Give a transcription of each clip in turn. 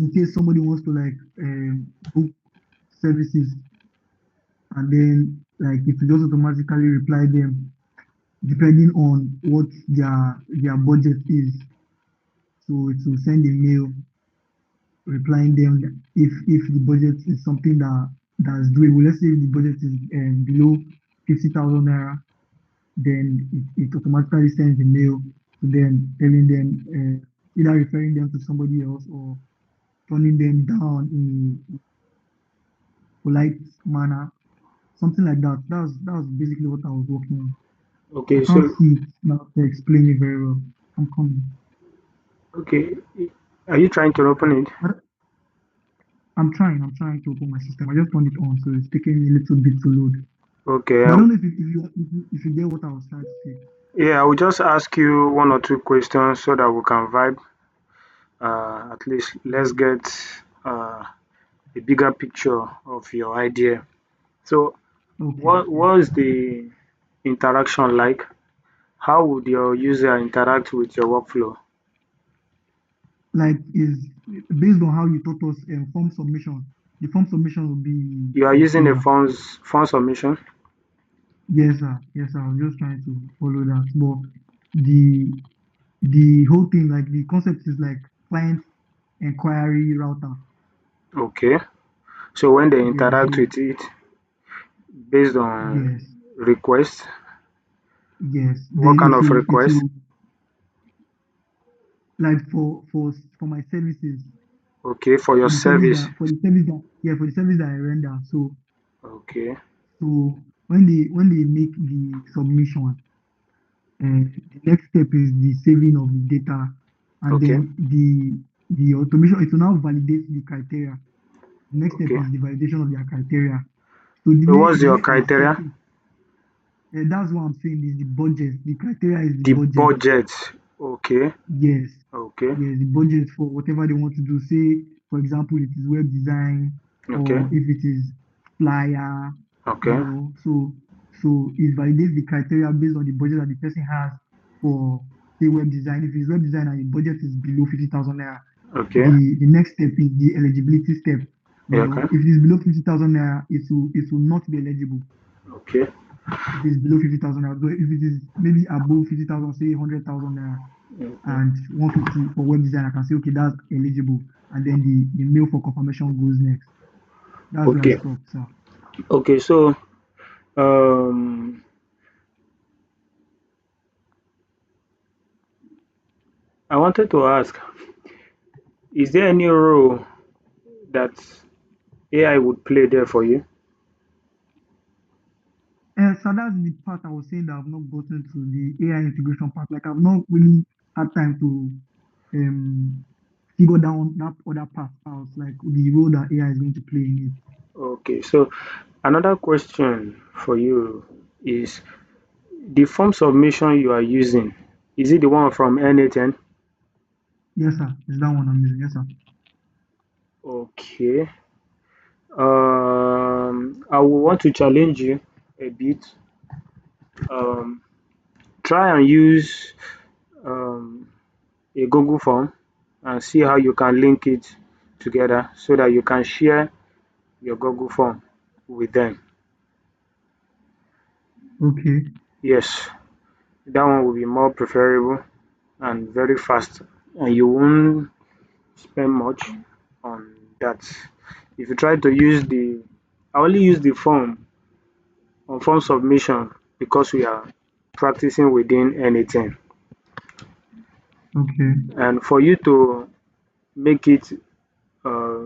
in case somebody wants to like book services, and then like it will just automatically reply them depending on what their budget is. So it will send a mail replying them if the budget is something that's doable. Let's say if the budget is below 50,000 naira, then it automatically sends a mail to them telling them either referring them to somebody else or turning them down in a polite manner, something like that. That was basically what I was working on. I Okay, can't so see it now to explain it very well. I'm coming. okay, are you trying to open it? But I'm trying to open my system. I just turned it on, so it's taking me a little bit to load. Okay, But I don't know if you get what I was trying to say. yeah, I will just ask you one or two questions so that we can vibe. At least let's get uh, a bigger picture of your idea. So, Okay, what okay. was the interaction like? How would your user interact with your workflow? Like is based on how you taught us form submission. The form submission will be You are the using a same. phone submission. Yes, sir. Yes, sir. I was just trying to follow that. But the the whole thing, like the concept is like client inquiry router. Okay. So when they Yeah, interact so with it based on yes, request, yes. what Then kind it of will it request? will like for my services, Okay, for your for the service service. that for the service that yeah, for the service that I render. Okay, So when they make the submission, the next step is the saving of the data, and okay, then the automation. It will now validate the criteria. The next step okay. is the validation of their criteria. So So what's your I expect criteria? it. That's what I'm saying is the budget. The criteria is the The budget. budget. Okay, Yes, okay, yes, the budget for whatever they want to do. Say, for example, it is web design, okay, or if it is flyer, okay, so it validates the criteria based on the budget that the person has for say web design. If it's web design and the budget is below 50,000 naira, okay, the next step is the eligibility step. yeah, okay, If it is below 50,000 naira, it will not be eligible. okay, If it's below 50,000 naira, but if it is maybe above 50,000, say 100,000 naira okay, and 150 for web design, I can say, okay, that's eligible. And then the mail for confirmation goes next. That's where I okay, stopped, sir. okay. So, um, I wanted to ask, is there any role that AI would play there for you? So that's the part I was saying that I've not gotten to the AI integration part. Like I've not really had time to um, figure down that other part out, like the role that AI is going to play in it. Okay, so another question for you is the form submission you are using, is it the one from N8N? Yes, sir. It's that one I'm using. Yes, sir. Okay. I will want to challenge you a bit. Um, Try and use um, a Google form and see how you can link it together so that you can share your Google form with them. Okay. Yes, that one will be more preferable and very fast, and you won't spend much on that. If you try to use I only use the form on form submission because we are practicing within anything. Okay. And for you to make it uh,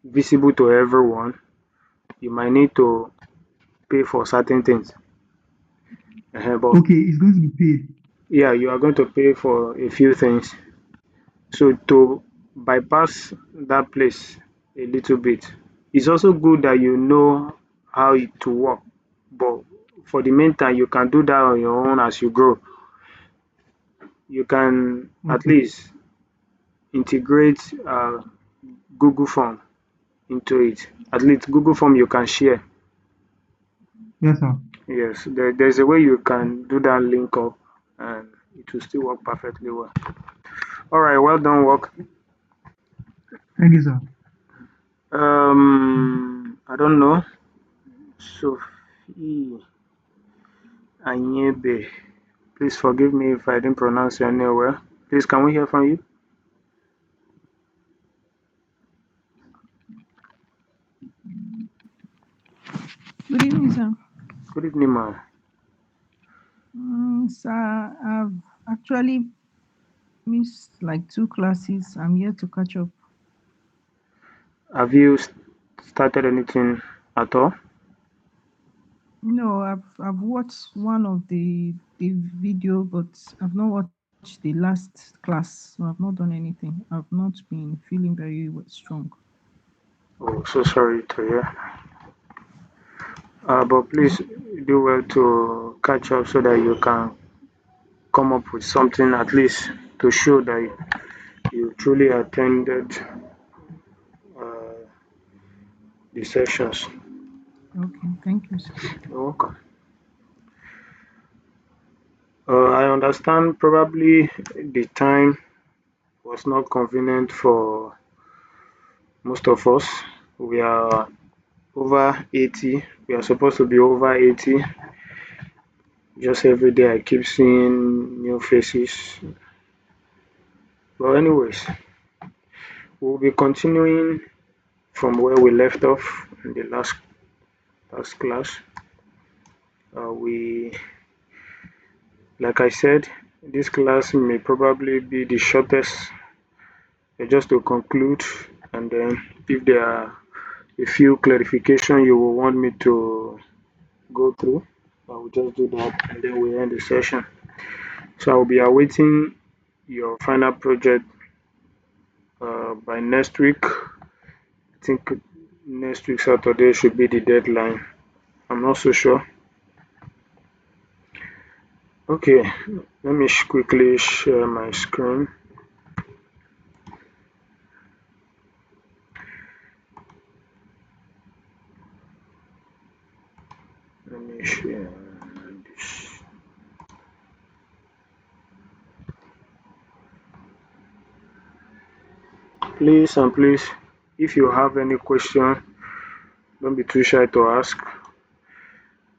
visible to everyone, you might need to pay for certain things. But Okay. It's going to be paid. yeah, you are going to pay for a few things. So to bypass that place a little bit, it's also good that you know how it to work. But for the meantime, you can do that on your own as you grow. You can at Okay. least integrate Google Form into it. At least Google Form you can share. Yes, sir. Yes, there's a way you can do that link up and it will still work perfectly well. All right, well done work. Thank you, sir. I don't know. Sophie Anyebe. Please forgive me if I didn't pronounce your name well. Please, can we hear from you? Good evening, sir. Good evening, ma'am. Sir, I've actually missed like two classes. I'm here to catch up. Have you started anything at all? No, I've watched one of the video, but I've not watched the last class, so I've not done anything. I've not been feeling very strong. Oh, so sorry to hear. But Thank please do well to catch up so that you can come up with something at least to show that you truly attended uh, the sessions. Okay, thank you, sir. You're welcome. I understand probably the time was not convenient for most of us. We are over 80. We are supposed to be over 80. Just every day I keep seeing new faces. But anyways, we'll be continuing from where we left off in the last class. We, like I said, this class may probably be the shortest. Just to conclude, and then if there are a few clarification you will want me to go through, I will just do that, and then we end the session. So I will be awaiting your final project by next week. I think next week Saturday should be the deadline. I'm not so sure. Okay, let me quickly share my screen. Let me share this. Please and please, if you have any question, don't be too shy to ask.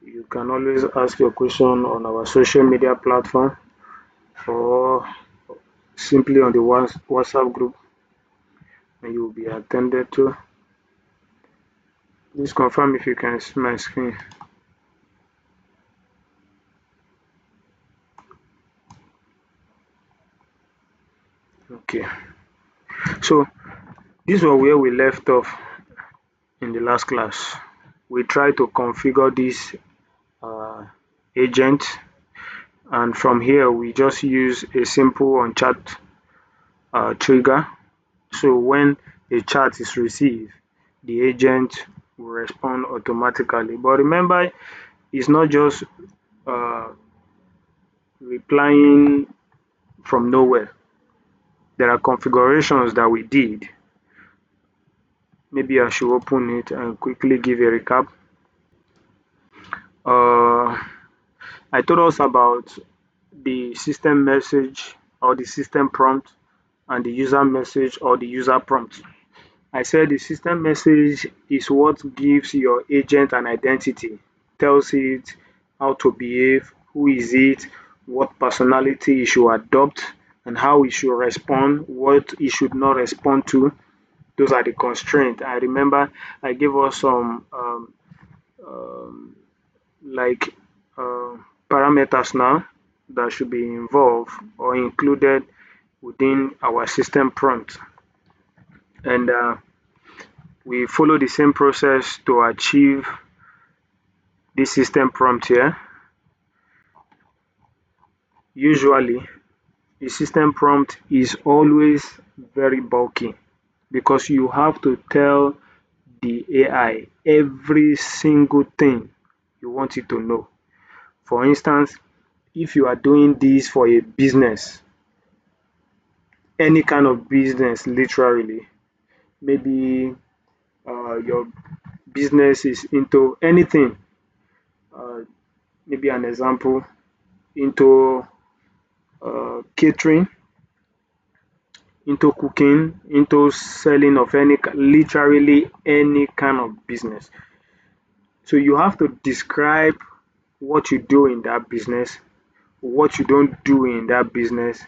You can always ask your question on our social media platform or simply on the WhatsApp group, and you will be attended to. Please confirm if you can see my screen. Okay, so this was where we left off in the last class. We tried to configure this uh, agent, and from here we just use a simple on chat trigger. So when a chat is received, the agent will respond automatically. But remember, it's not just uh, replying from nowhere. There are configurations that we did. Maybe I should open it and quickly give a recap. Uh, I told us about the system message or the system prompt and the user message or the user prompt. I said the system message is what gives your agent an identity, tells it how to behave, who is it, what personality it should adopt, and how it should respond, what it should not respond to. Those are the constraints. I remember I gave us some um, like uh, parameters now that should be involved or included within our system prompt. And we follow the same process to achieve this system prompt here. Usually, the system prompt is always very bulky because you have to tell the AI every single thing you want it to know. For instance, if you are doing this for a business, any kind of business, literally, maybe your business is into anything, uh, maybe an example, into catering, into cooking, into selling of literally any kind of business. So you have to describe what you do in that business, what you don't do in that business,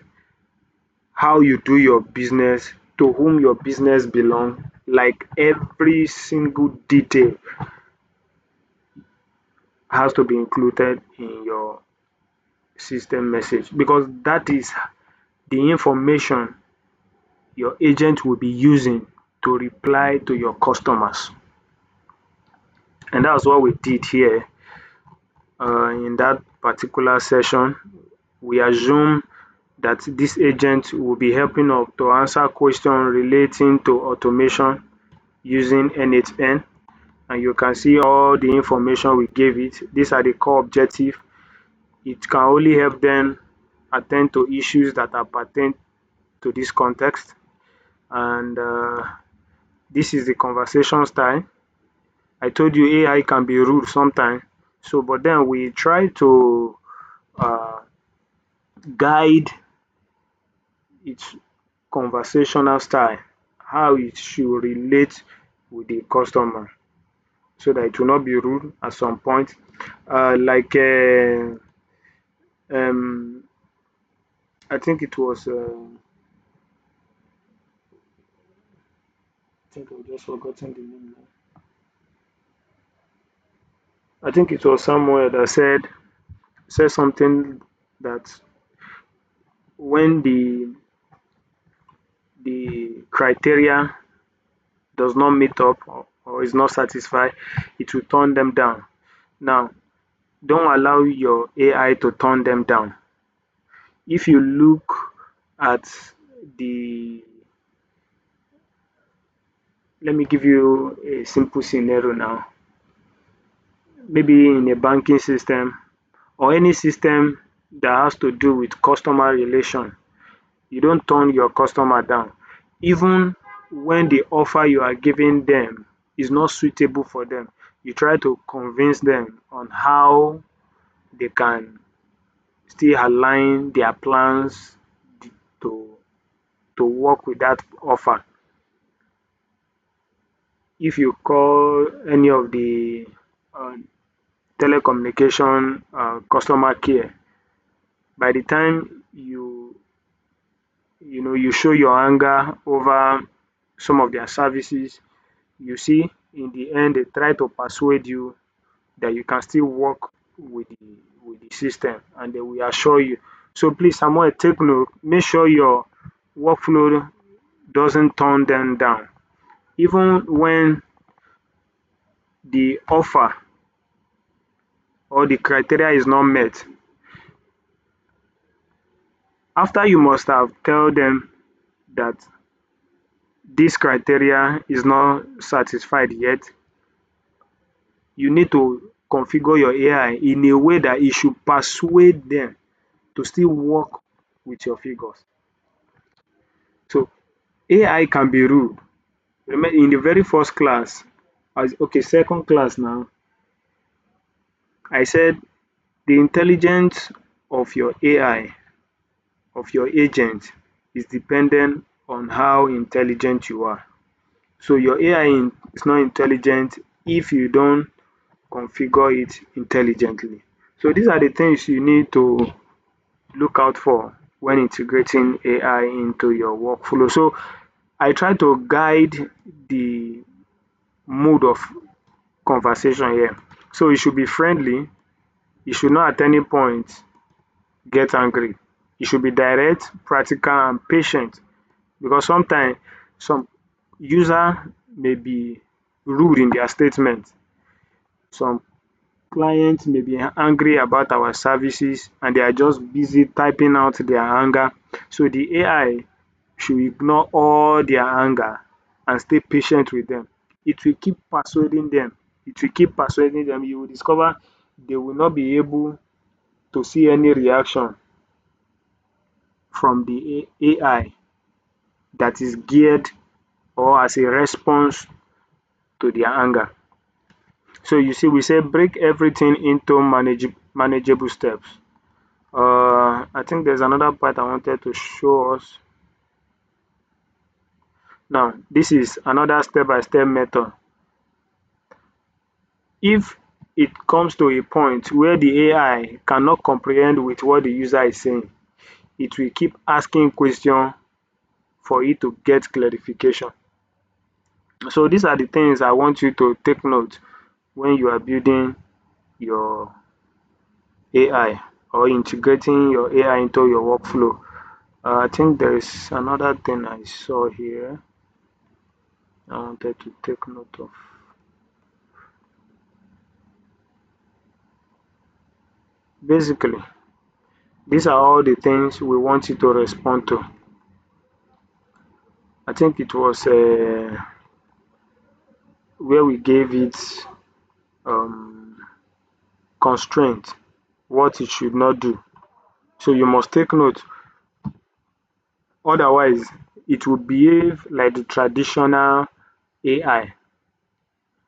how you do your business, to whom your business belong, like every single detail has to be included in your system message, because that is the information your agent will be using to reply to your customers. And that's what we did here in that particular session. We assume that this agent will be helping us to answer questions relating to automation using N8N, and you can see all the information we gave it. These are the core objectives. It can only help them attend to issues that are pertinent to this context, and this is the conversation style. I told you AI can be rude sometimes, so but then we try to uh, guide its conversational style, how it should relate with the customer, so that it will not be rude at some point. Like um, I think it was I think I've just forgotten the name now. I think it was somewhere that said something that when the criteria does not meet up, or is not satisfied, it will turn them down. Now, don't allow your AI to turn them down. If you look at the, let me give you a simple scenario now. Maybe in a banking system or any system that has to do with customer relation, you don't turn your customer down. Even when the offer you are giving them is not suitable for them, you try to convince them on how they can still align their plans to work with that offer. If you call any of the uh, telecommunication customer care, by the time you show your anger over some of their services, you see in the end they try to persuade you that you can still work with the system, and they will assure you. So please, Samuel, take note, make sure your workflow doesn't turn them down. Even when the offer or the criteria is not met, after you must have tell them that this criteria is not satisfied yet, you need to configure your AI in a way that it should persuade them to still work with your figures. So AI can be rude. Remember in the very first class, okay, second class now, I said the intelligence of your AI, of your agent, is dependent on how intelligent you are. So your AI is not intelligent if you don't configure it intelligently. So these are the things you need to look out for when integrating AI into your workflow. So I try to guide the mood of conversation here. So it should be friendly. You should not at any point get angry. You should be direct, practical, and patient, because sometimes some user may be rude in their statement. Some clients may be angry about our services and they are just busy typing out their anger. So the AI should ignore all their anger and stay patient with them. It will keep persuading them. It will keep persuading them. You will discover they will not be able to see any reaction from the AI that is geared or as a response to their anger. So you see, we say break everything into manageable steps. I think there's another part I wanted to show us. Now, this is another step-by-step method. If it comes to a point where the AI cannot comprehend with what the user is saying, it will keep asking questions for it to get clarification. So these are the things I want you to take note when you are building your AI or integrating your AI into your workflow. I think there is another thing I saw here I wanted to take note of. Basically, these are all the things we want you to respond to. I think it was where we gave it um, constraint, what it should not do. So you must take note, otherwise it will behave like the traditional AI.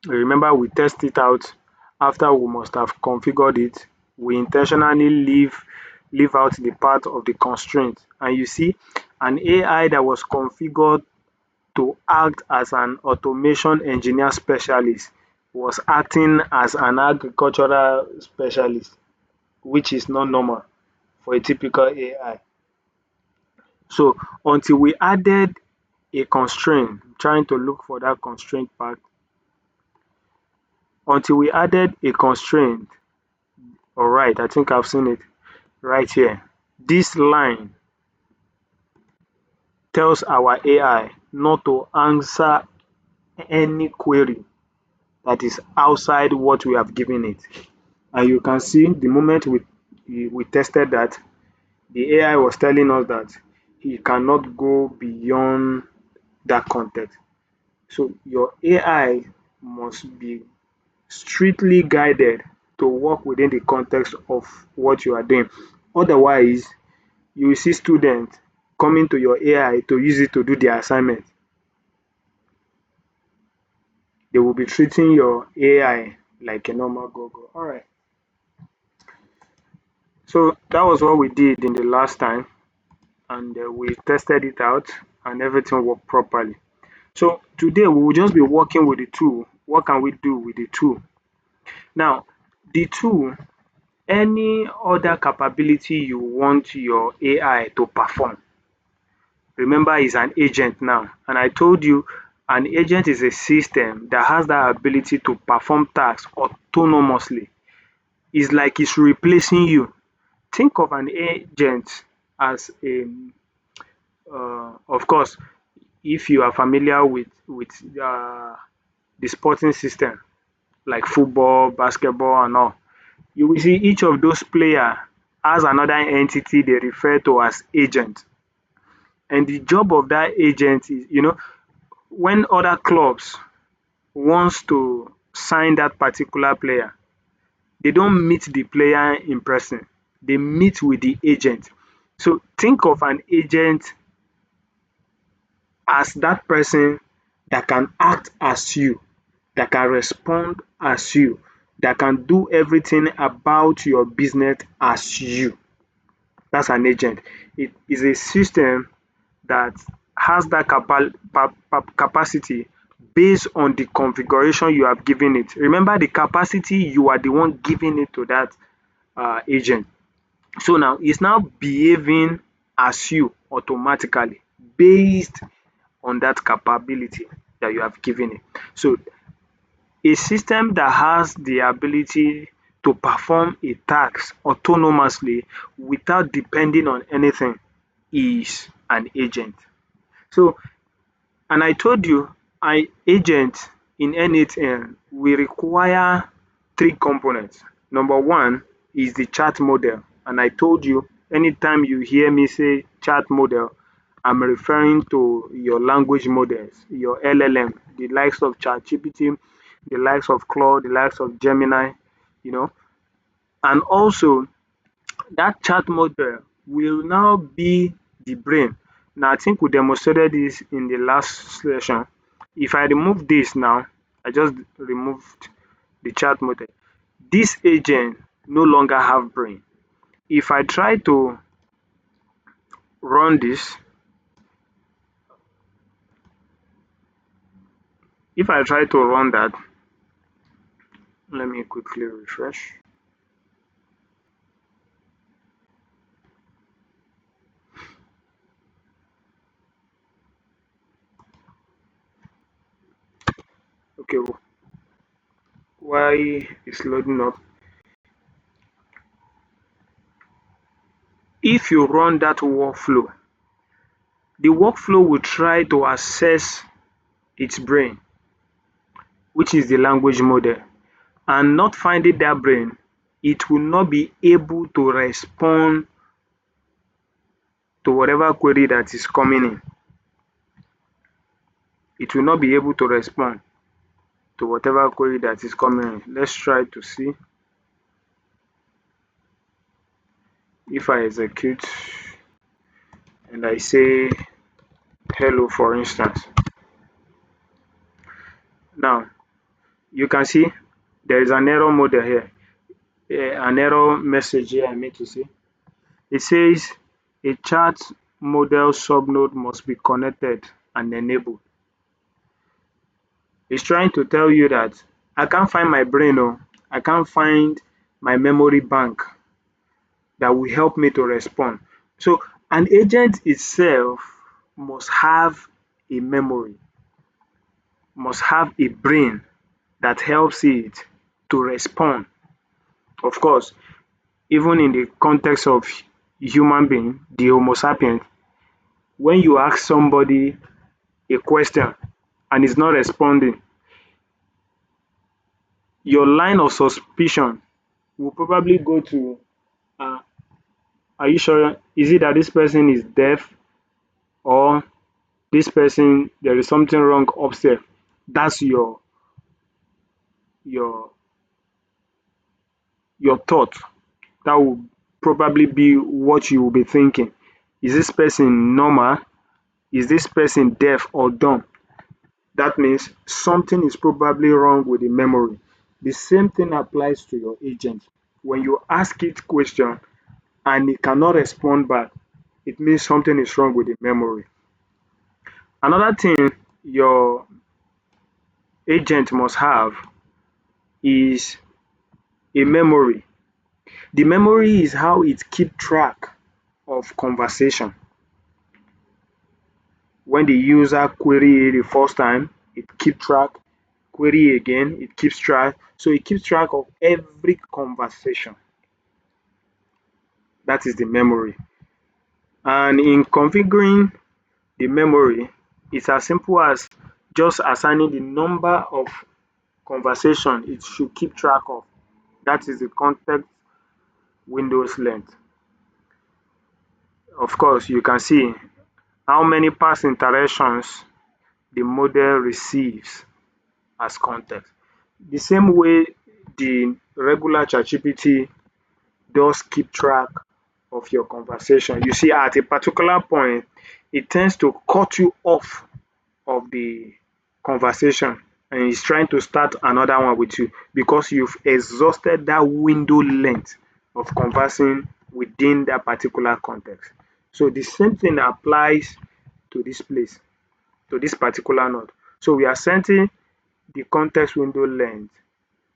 Remember, we test it out after we must have configured it. We intentionally leave out the part of the constraint. And you see, an AI that was configured to act as an automation engineer specialist was acting as an agricultural specialist, which is not normal for a typical AI. So until we added a constraint, trying to look for that constraint part, until we added a constraint, all right, I think I've seen it right here. This line tells our AI not to answer any query that is outside what we have given it. And you can see the moment we tested that, the AI was telling us that he cannot go beyond that context. So your AI must be strictly guided to work within the context of what you are doing. Otherwise, you will see students coming to your AI to use it to do their assignment. They will be treating your AI like a normal Google. All right. So that was what we did in the last time, and we tested it out, and everything worked properly. So today we will just be working with the tool. What can we do with the tool? Now, the tool, any other capability you want your AI to perform, remember, is an agent now. And I told you, an agent is a system that has that ability to perform tasks autonomously. It's like it's replacing you. Think of an agent as a, of course, if you are familiar with the sporting system like football, basketball, and all, you will see each of those players has another entity they refer to as agent. And the job of that agent is, when other clubs wants to sign that particular player, they don't meet the player in person. They meet with the agent. So think of an agent as that person that can act as you, that can respond as you, that can do everything about your business as you. That's an agent. It is a system that has that capacity based on the configuration you have given it. Remember, the capacity, you are the one giving it to that agent. So now it's now behaving as you automatically based on that capability that you have given it. So a system that has the ability to perform a task autonomously without depending on anything is an agent. So, and I told you, an agent in anything will require three components. Number one is the chat model. And I told you, anytime you hear me say chat model, I'm referring to your language models, your LLM, the likes of ChatGPT, the likes of Claude, the likes of Gemini, you know. And also, that chat model will now be the brain. Now, I think we demonstrated this in the last session. If I remove this now, I just removed the chat model. This agent no longer have brain. If I try to run this, If I try to run that, let me quickly refresh. Okay, why it's loading up? If you run that workflow, the workflow will try to assess its brain, which is the language model, and not finding that brain, it will not be able to respond to whatever query that is coming in. It will not be able to respond to whatever query that is coming in. Let's try to see if I execute and I say hello, for instance. Now, you can see there is an error model here, an error message here I mean to say. It says a chat model subnode must be connected and enabled. It's trying to tell you that I can't find my brain, or I can't find my memory bank that will help me to respond. So an agent itself must have a memory, must have a brain that helps it to respond. Of course, even in the context of human being, the Homo sapiens, when you ask somebody a question and is not responding, your line of suspicion will probably go to, uh, are you sure? Is it that this person is deaf, or this person there is something wrong upstairs? That's your your thought. That will probably be what you will be thinking. Is this person normal? Is this person deaf or dumb? That means something is probably wrong with the memory. The same thing applies to your agent. When you ask it question and it cannot respond back, it means something is wrong with the memory. Another thing your agent must have is a memory. The memory is how it keep track of conversation. When the user query the first time, it keep track, query again, it keeps track. So it keeps track of every conversation. That is the memory. And in configuring the memory, it's as simple as just assigning the number of conversation it should keep track of. That is the context windows length. Of course, you can see how many past interactions the model receives as context. The same way the regular ChatGPT does keep track of your conversation. You see, at a particular point, it tends to cut you off of the conversation and it's trying to start another one with you because you've exhausted that window length of conversing within that particular context. So the same thing applies to this place, to this particular node. So we are setting the context window length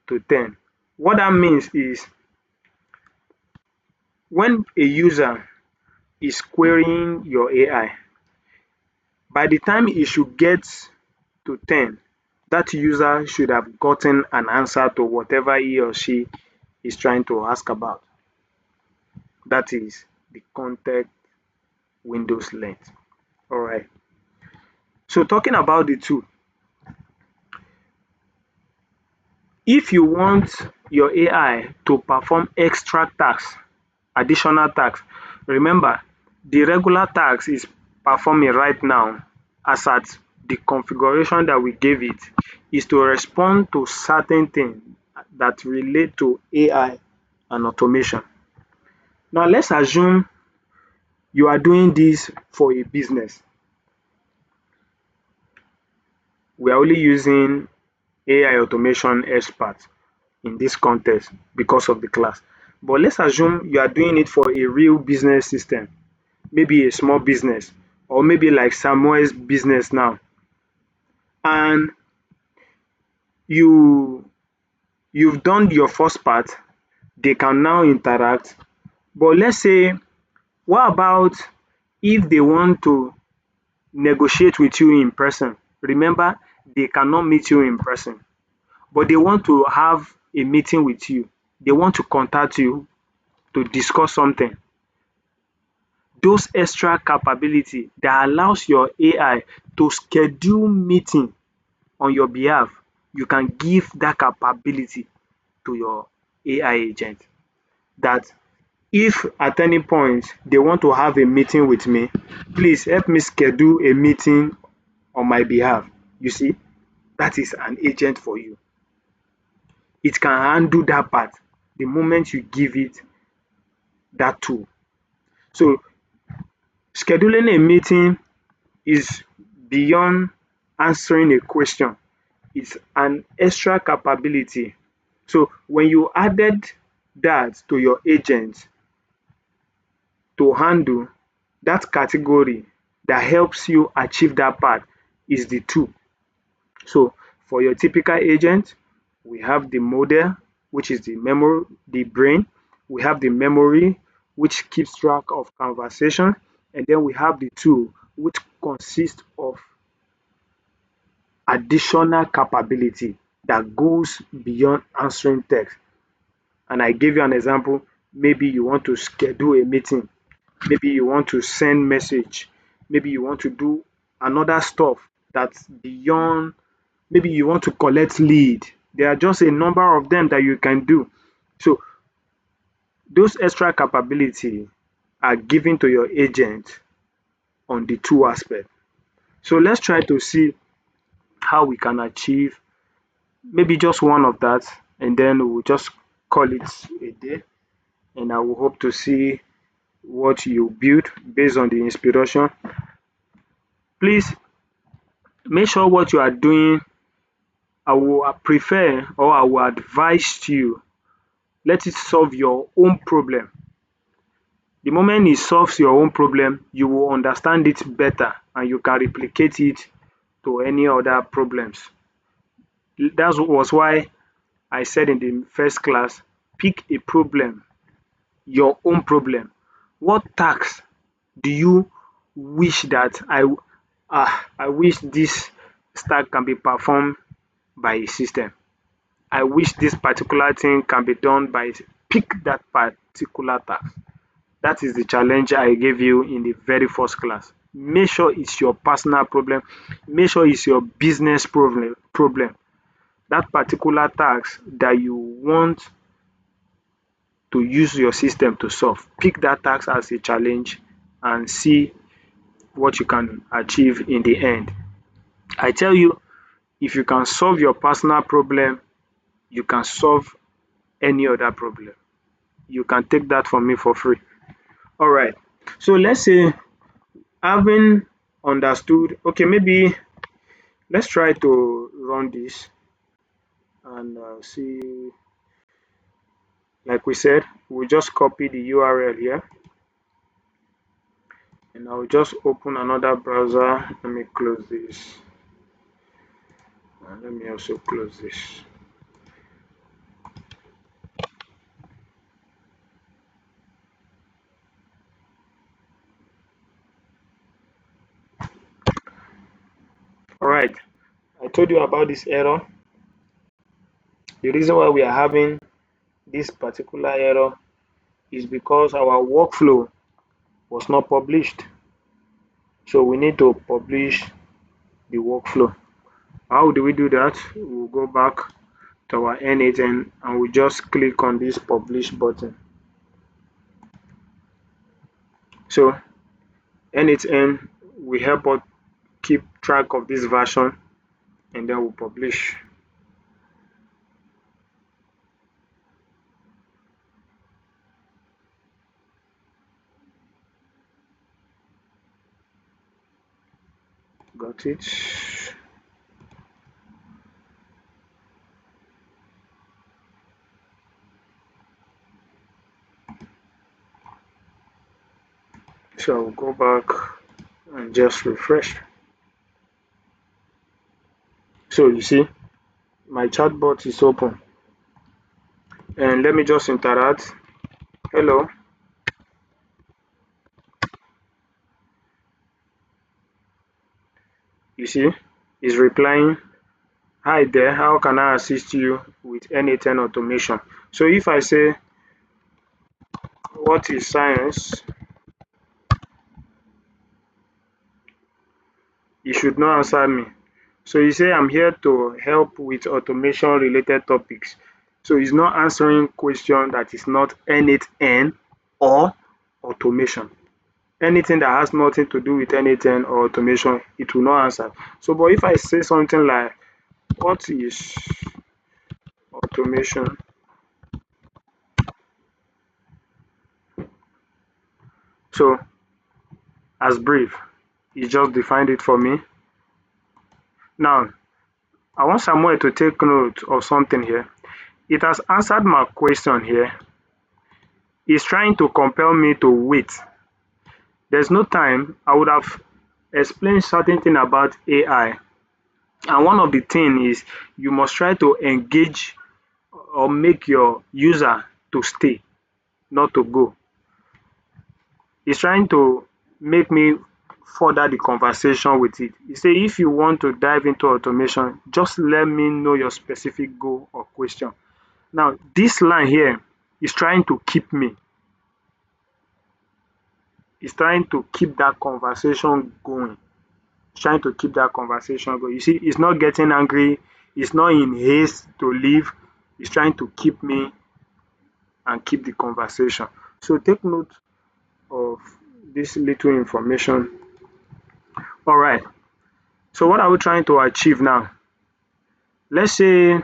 to 10. What that means is when a user is querying your AI, by the time it should get to 10, that user should have gotten an answer to whatever he or she is trying to ask about. That is the context windows length. All right. So talking about the two, if you want your AI to perform extra tasks, additional tasks, remember the regular task is performing right now as at the configuration that we gave it is to respond to certain things that relate to AI and automation. Now let's assume you are doing this for a business. We are only using AI automation experts in this context because of the class. But let's assume you are doing it for a real business system, maybe a small business, or maybe like Samuel's business now. And you you've done your first part, they can now interact. But let's say, what about if they want to negotiate with you in person? Remember, they cannot meet you in person, but they want to have a meeting with you. They want to contact you to discuss something. Those extra capability that allows your AI to schedule meeting on your behalf, you can give that capability to your AI agent, that if at any point they want to have a meeting with me, please help me schedule a meeting on my behalf. You see, that is an agent for you. It can handle that part the moment you give it that tool. So scheduling a meeting is beyond answering a question. It's an extra capability. So when you added that to your agent to handle that category that helps you achieve that part, is the tool. So for your typical agent, we have the model, which is the memory, the brain. We have the memory, which keeps track of conversation. And then we have the tool, which consists of additional capability that goes beyond answering text. And I gave you an example. Maybe you want to schedule a meeting, maybe you want to send message, maybe you want to do another stuff that's beyond, maybe you want to collect lead. There are just a number of them that you can do. So those extra capability are given to your agent on the two aspect. So let's try to see how we can achieve maybe just one of that, and then we'll just call it a day. And I will hope to see what you build based on the inspiration. Please make sure what you are doing, I will prefer, or I will advise you, let it solve your own problem. The moment it solves your own problem, you will understand it better and you can replicate it to any other problems. That was why I said in the first class, pick a problem, your own problem. What task do you wish that I wish this task can be performed by a system? I wish this particular thing can be done by, pick that particular task. That is the challenge I gave you in the very first class. Make sure it's your personal problem. Make sure it's your business problem. That particular task that you want to use your system to solve. Pick that task as a challenge and see what you can achieve in the end. I tell you, if you can solve your personal problem, you can solve any other problem. You can take that from me for free. All right. So let's say, having understood, okay, maybe let's try to run this and see, like we said, we'll just copy the URL here and I'll just open another browser. Let me close this. And let me also close this. All right. I told you about this error. The reason why we are having this particular error is because our workflow was not published. So we need to publish the workflow. How do we do that? We'll go back to our N8N and we just click on this publish button. So N8N will help us keep track of this version and then we'll publish. Got it. So I'll go back and just refresh. So you see, my chatbot is open, and let me just interact. Hello, you see, is replying, hi there, how can I assist you with N8N automation? So if I say, what is science? You should not answer me. So you say, I'm here to help with automation related topics. So he's not answering question that is not N8N or automation. Anything that has nothing to do with N8N or automation, it will not answer. So, but if I say something like, what is automation? So, as brief, he just defined it for me. Now, I want Samuel to take note of something here. It has answered my question here. It's trying to compel me to wait. There's no time. I would have explained certain thing about AI. And one of the thing is you must try to engage or make your user to stay, not to go. It's trying to make me further the conversation with it. He say if you want to dive into automation, just let me know your specific goal or question. Now, this line here is trying to keep me. It's trying to keep that conversation going. It's trying to keep that conversation going. You see, it's not getting angry. It's not in haste to leave. It's trying to keep me and keep the conversation. So take note of this little information. All right. So what are we trying to achieve now? Let's say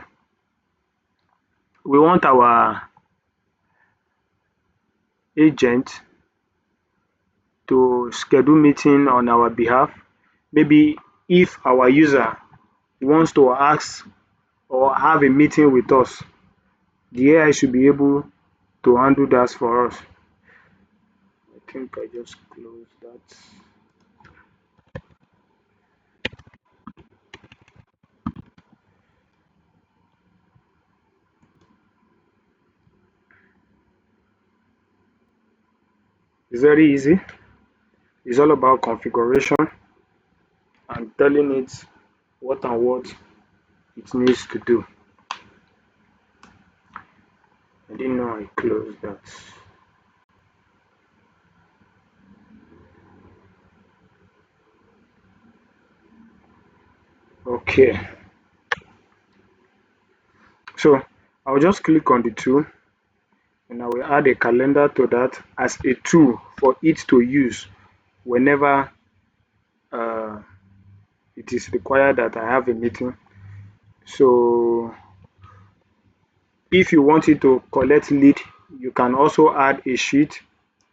we want our agent to schedule meeting on our behalf. Maybe if our user wants to ask or have a meeting with us, the AI should be able to handle that for us. I think I just closed that. It's very easy. It's all about configuration and telling it what and what it needs to do. I didn't know I closed that. Okay, so I'll just click on the tool and I will add a calendar to that as a tool for it to use whenever uh, it is required that I have a meeting. So if you want it to collect lead, you can also add a sheet,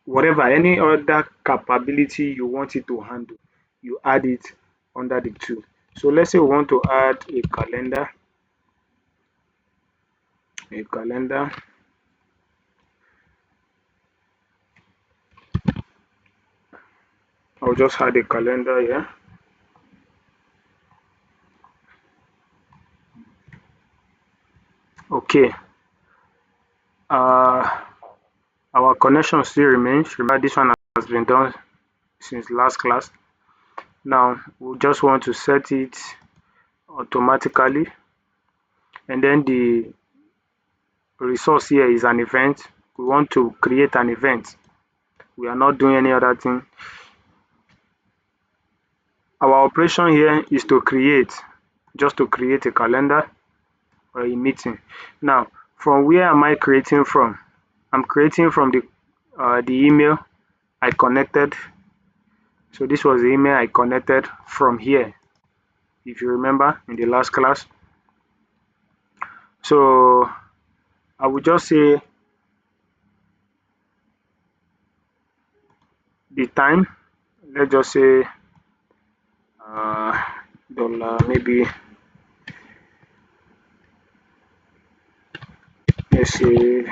whatever, any other capability you want it to handle, you add it under the tool. So let's say we want to add a calendar. I'll just add a calendar here. Okay. Uh, our connection still remains. Remember, this one has been done since last class. Now, we just want to set it automatically, and then the resource here is an event. We want to create an event. We are not doing any other thing. Our operation here is to create, just to create a calendar or a meeting. Now, from where am I creating from? I'm creating from the email I connected. So this was the email I connected from here, if you remember in the last class. So I will just say the time. Let's just say dollar, maybe let's say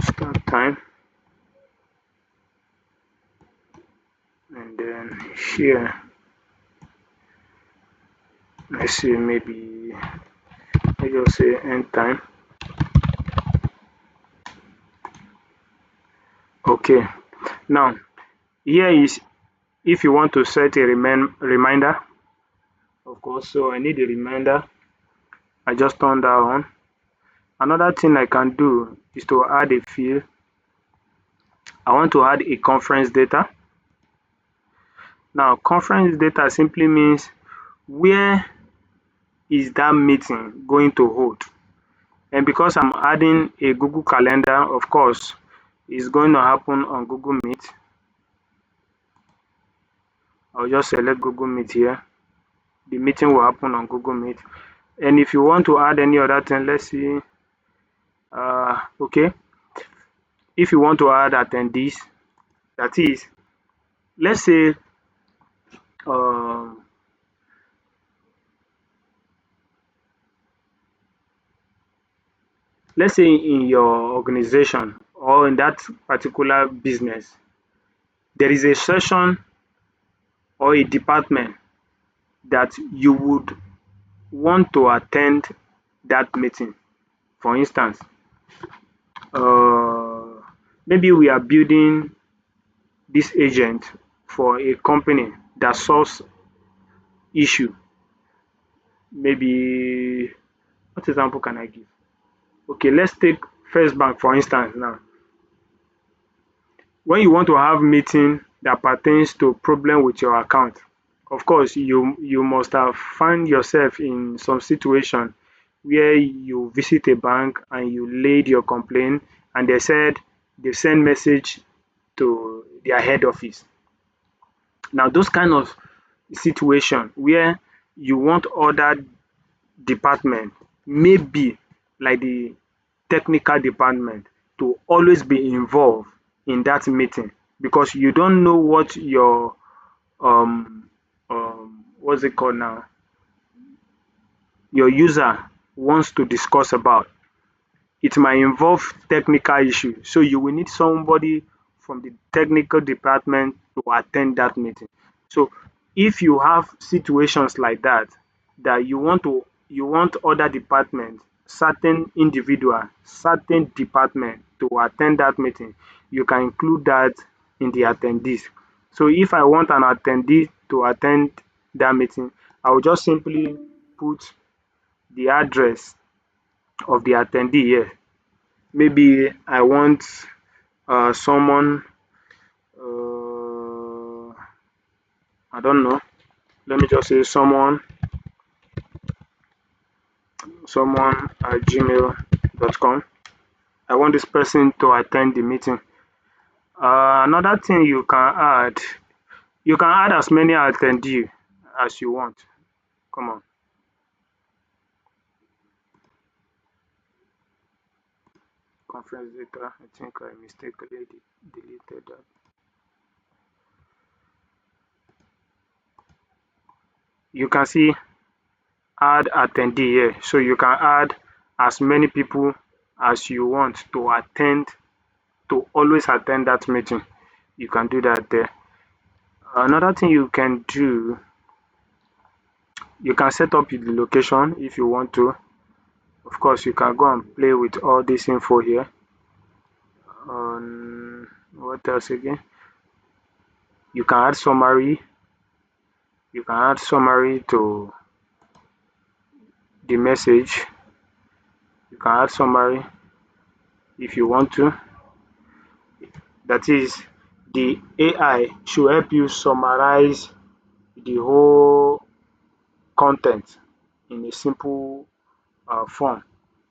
start time. then here, let's see, maybe let's just say end time. Okay, now here is if you want to set a reminder, of course. So I need a reminder. I just turn that on. Another thing I can do is to add a field. I want to add a conference data. Now, conference data simply means where is that meeting going to hold? And because I'm adding a Google Calendar, of course, it's going to happen on Google Meet. I'll just select Google Meet here. The meeting will happen on Google Meet. And if you want to add any other thing, let's see. Okay, if you want to add attendees, that is, let's say, um, let's say in your organization or in that particular business, there is a session or a department that you would want to attend that meeting. For instance, uh, maybe we are building this agent for a company that solves issue. Maybe what example can I give? Okay, let's take First Bank for instance now. When you want to have meeting that pertains to problem with your account, of course you must have found yourself in some situation where you visit a bank and you laid your complaint and they said they send message to their head office. Now those kind of situation where you want other department, maybe like the technical department, to always be involved in that meeting because you don't know what your what's it called now, your user wants to discuss about. It might involve technical issue, so you will need somebody from the technical department to attend that meeting. So if you have situations like that, that you want other department, certain individual, certain department to attend that meeting, you can include that in the attendees. So if I want an attendee to attend that meeting, I will just simply put the address of the attendee here. Maybe I want someone, I don't know, let me just say someone at gmail.com. I want this person to attend the meeting. Another thing you can add as many attendee as you want. Come on, conference data. I think I mistakenly deleted that. You can see add attendee here. So you can add as many people as you want to attend, to always attend that meeting. You can do that there. Another thing you can do, you can set up the location if you want to. Of course, you can go and play with all this info here. What else again? You can add summary. You can add summary to the message. You can add summary if you want to. That is, the AI should help you summarize the whole content in a simple form.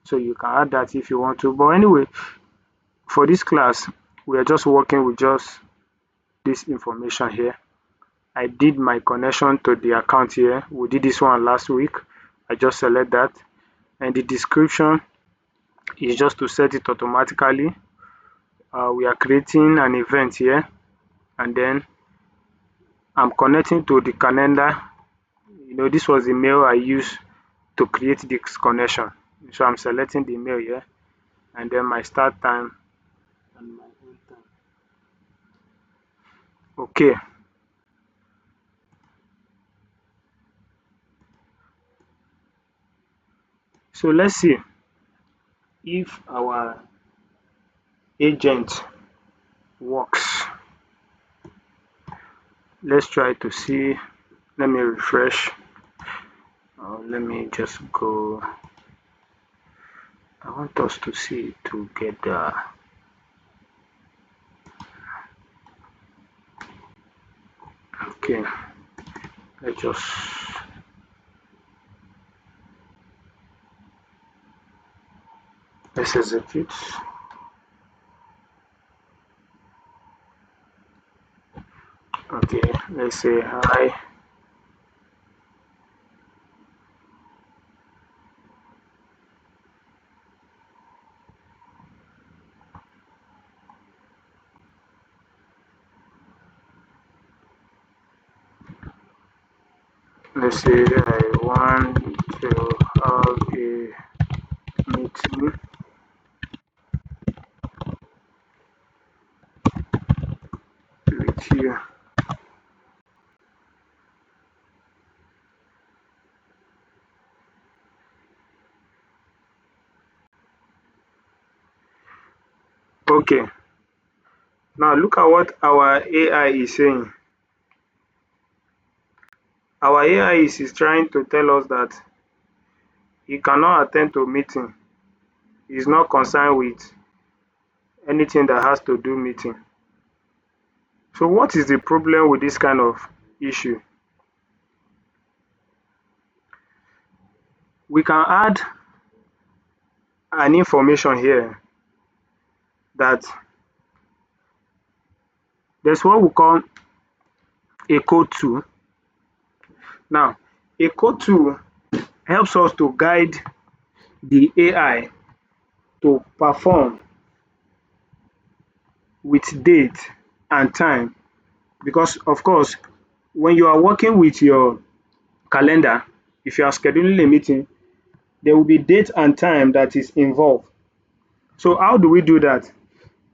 So you can add that if you want to. But anyway, for this class, we are just working with just this information here. I did my connection to the account here. We did this one last week. I just select that. And the description is just to set it automatically. We are creating an event here. And then I'm connecting to the calendar. This was the mail I used to create this connection. So I'm selecting the mail here. And then my start time and my end time. Okay. So let's see if our agent works. Let's try to see. Let me refresh. Let me just go. I want us to see it together. Okay, let's just let's execute. Okay, let's say hi. Let's say I want to have a meeting with you. Okay, now look at what our AI is saying. Our AI is trying to tell us that he cannot attend to meeting. He's not concerned with anything that has to do meeting. So what is the problem with this kind of issue? We can add an information here that there's what we call a code tool. Now, a code tool helps us to guide the AI to perform with date and time, because of course when you are working with your calendar, if you are scheduling a meeting, there will be date and time that is involved. So how do we do that?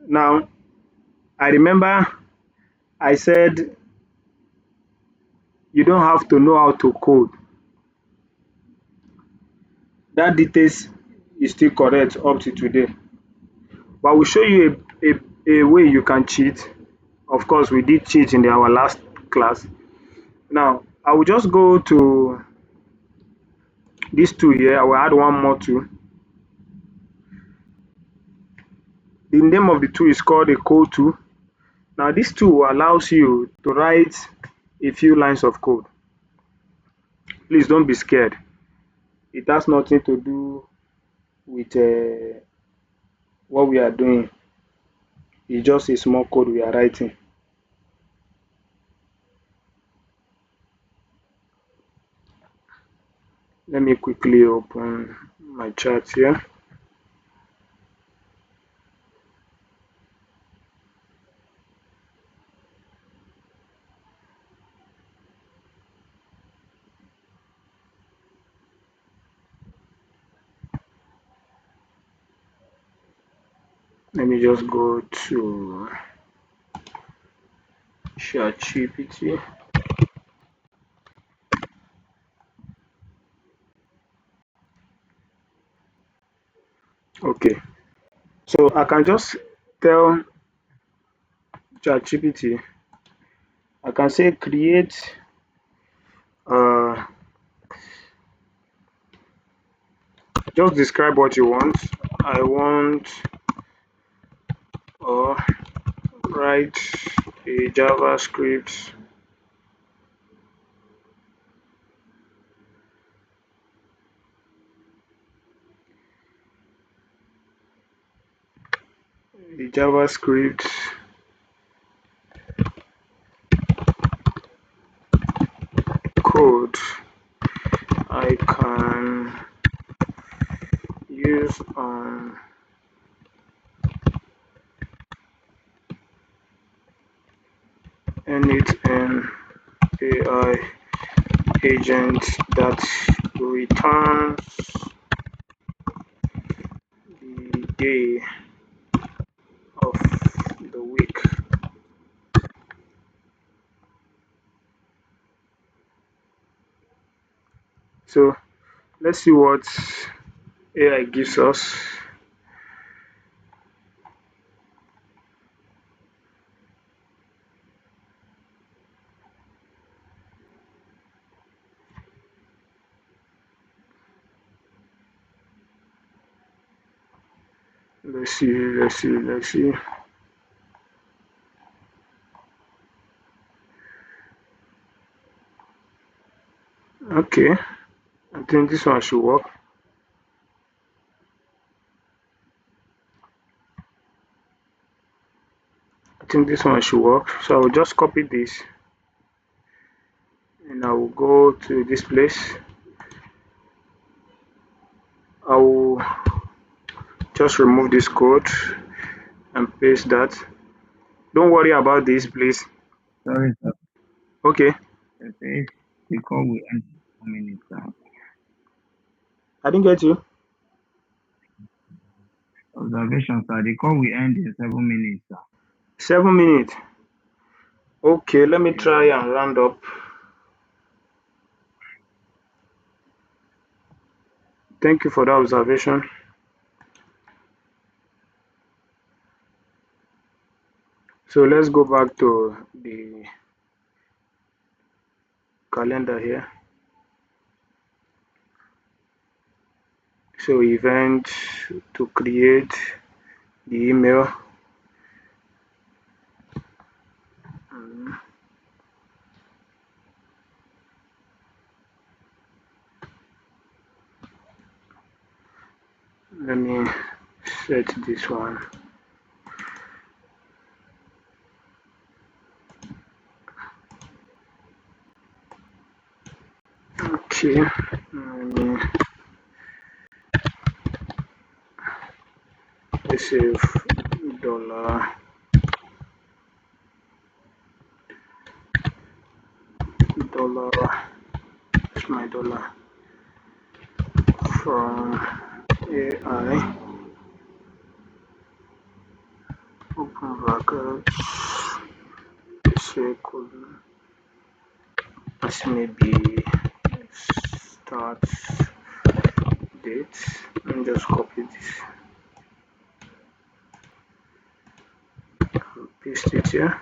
Now, I remember I said you don't have to know how to code. That details is still correct up to today, but I will show you a way you can cheat. Of course, we did cheat in our last class. Now, I will just go to this tool here. I will add one more tool. The name of the tool is called a code tool. Now, this tool allows you to write a few lines of code. Please don't be scared. It has nothing to do with what we are doing. It's just a small code we are writing. Let me quickly open my chat here. Let me just go to ChatGPT. Okay, so I can just tell ChatGPT, I can say create uh, just describe what you want. I want or write a JavaScript code I can use on anything AI agent that returns the day of the week. So let's see what AI gives us. Let's see. Okay, I think this one should work. I think this one should work. So I'll just copy this and I will go to this place. I will just remove this code and paste that. Don't worry about this, please. Sorry, sir. Okay, It says the call will end in 4 minutes, sir. I didn't get you. Observation, sir. The call will end in 7 minutes, sir. 7 minutes. Okay, let me Yes, try sir. and round up. Thank you for that observation. So let's go back to the calendar here. So event to create the email. Let me set this one. Okay, let me save dollar dollar. It's my dollar from AI. Open brackets. Circle. This may be start date. Let me just copy this and paste it here.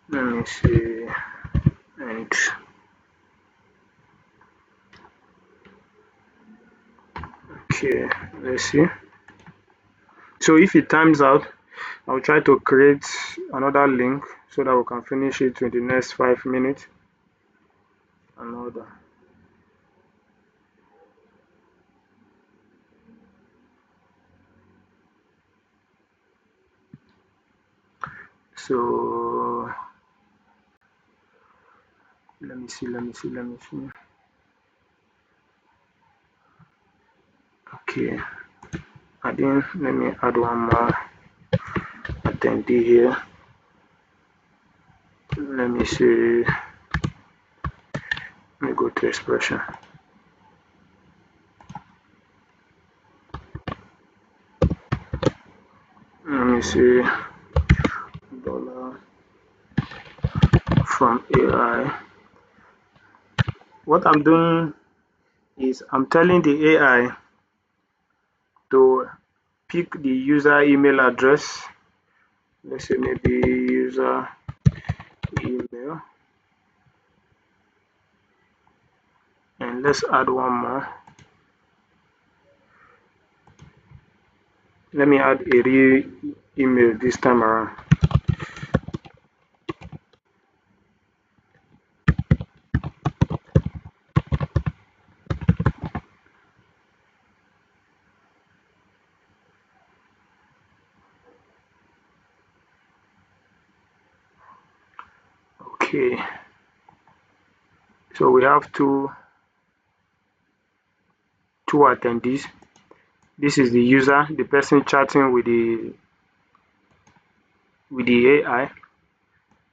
Let me see. And okay, let's see. So if it times out, I'll try to create another link so that we can finish it in the next 5 minutes. Another. So let me see. Okay, adding, let me add one more attendee here. Let me see, let me go to expression. Let me see, dollar from AI. What I'm doing is I'm telling the AI to pick the user email address. Let's say maybe user email, and let's add one more. Let me add a real email this time around. Okay, so we have two attendees. This is the user, the person chatting with the AI.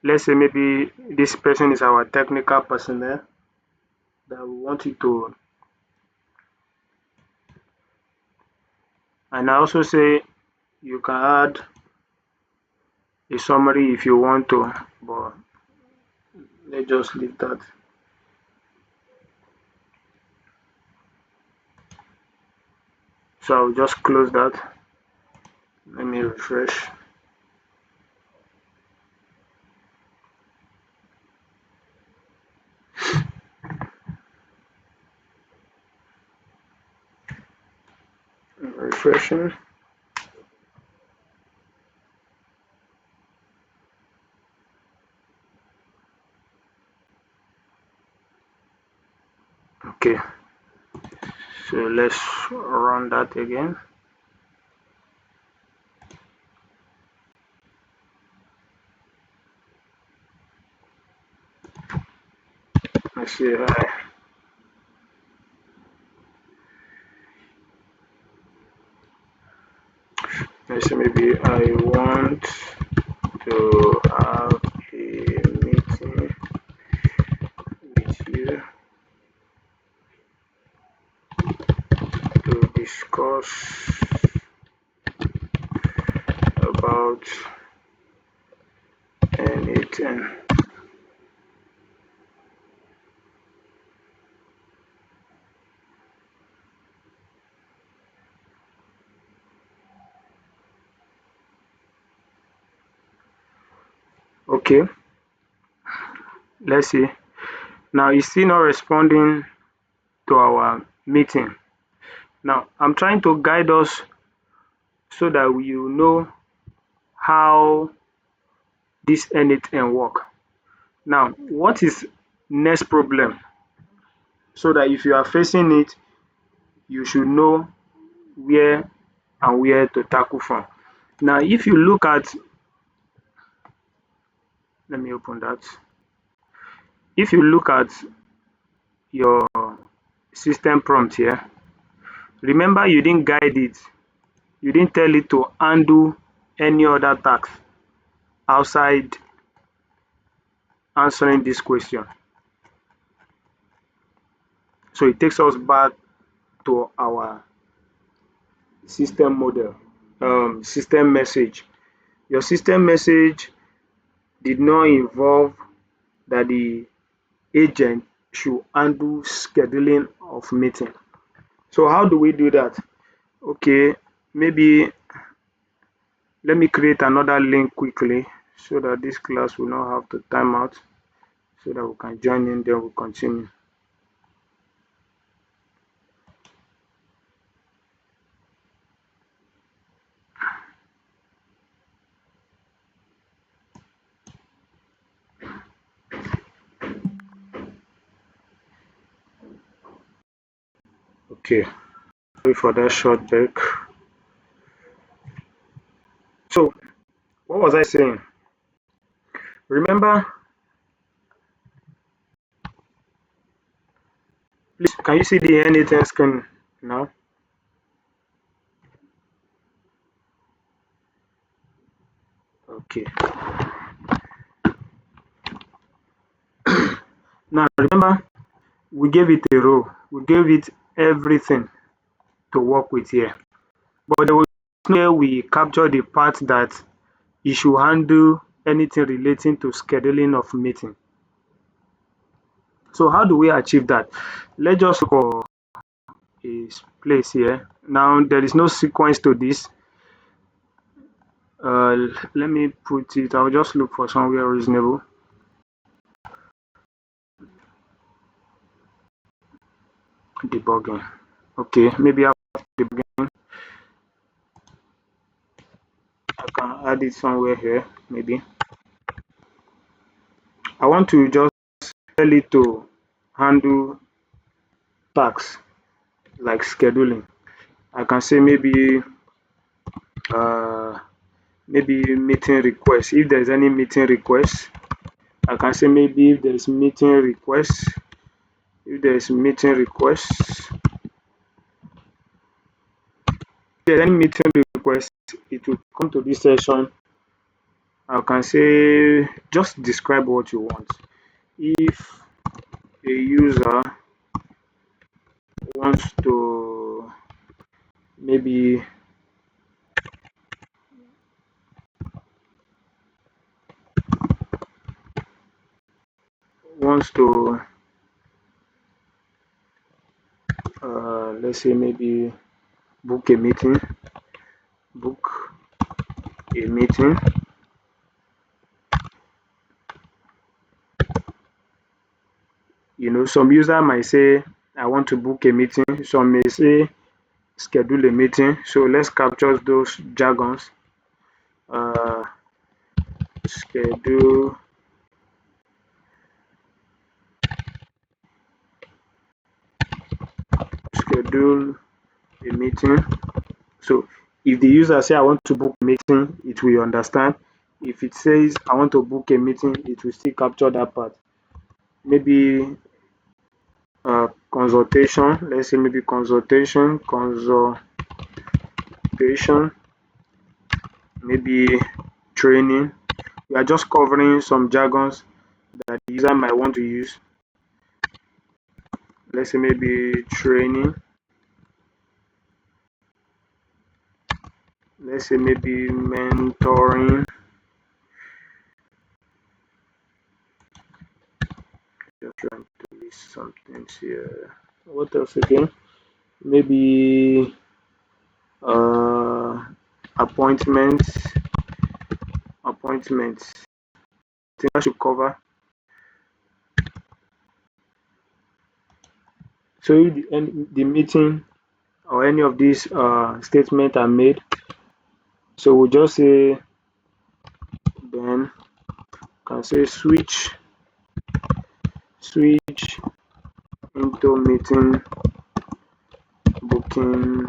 Let's say maybe this person is our technical personnel that we want you to, and I also say you can add a summary if you want to, but let's just leave that. So I'll just close that. Let me refresh. Refreshing. Okay, so let's run that again. Let's see. Let's see. Maybe I want to have a meeting with you to discuss about anything. Okay, let's see. Now it's still not responding to our meeting. Now I'm trying to guide us so that we will know how this anything work. Now, what is next problem? So that if you are facing it, you should know where and where to tackle from. Now, if you look at, let me open that. If you look at your system prompt here, remember you didn't guide it. You didn't tell it to undo any other task outside answering this question. So it takes us back to our system model, system message. Your system message did not involve that the agent should handle scheduling of meeting. So how do we do that? Okay, maybe let me create another link quickly so that this class will not have to time out so that we can join in, then we'll continue. Okay, sorry for that short break. So what was I saying? Remember, please, can you see the anything screen now? Okay. Now remember, we gave it a role. We gave it everything to work with here. But there was no way we capture the part that it should handle anything relating to scheduling of meeting. So how do we achieve that? Let's just look for a place here. Now there is no sequence to this. Let me put it, I'll just look for somewhere reasonable. Debugging. Okay, maybe after debugging, I can add it somewhere here, maybe. I want to just tell it to handle tasks like scheduling. I can say uh, maybe meeting request. If there's any meeting request, I can say maybe if there's meeting request, if there's meeting request, if there's any meeting request, it will come to this section. I can say just describe what you want. If a user wants to maybe wants to let's say maybe book a meeting, book a meeting. Some user might say, I want to book a meeting. Some may say, schedule a meeting. So let's capture those jargons. Schedule schedule a meeting. So if the user say I want to book a meeting, it will understand. If it says I want to book a meeting, it will still capture that part. Maybe consultation. Let's say maybe consultation, maybe training. We are just covering some jargons that the user might want to use. Let's say maybe training. Let's say maybe mentoring. Just trying to list some things here. What else again? Maybe appointments. Appointments. I think I should cover. So if the meeting or any of these statements are made, so we'll just say, then can say switch into meeting booking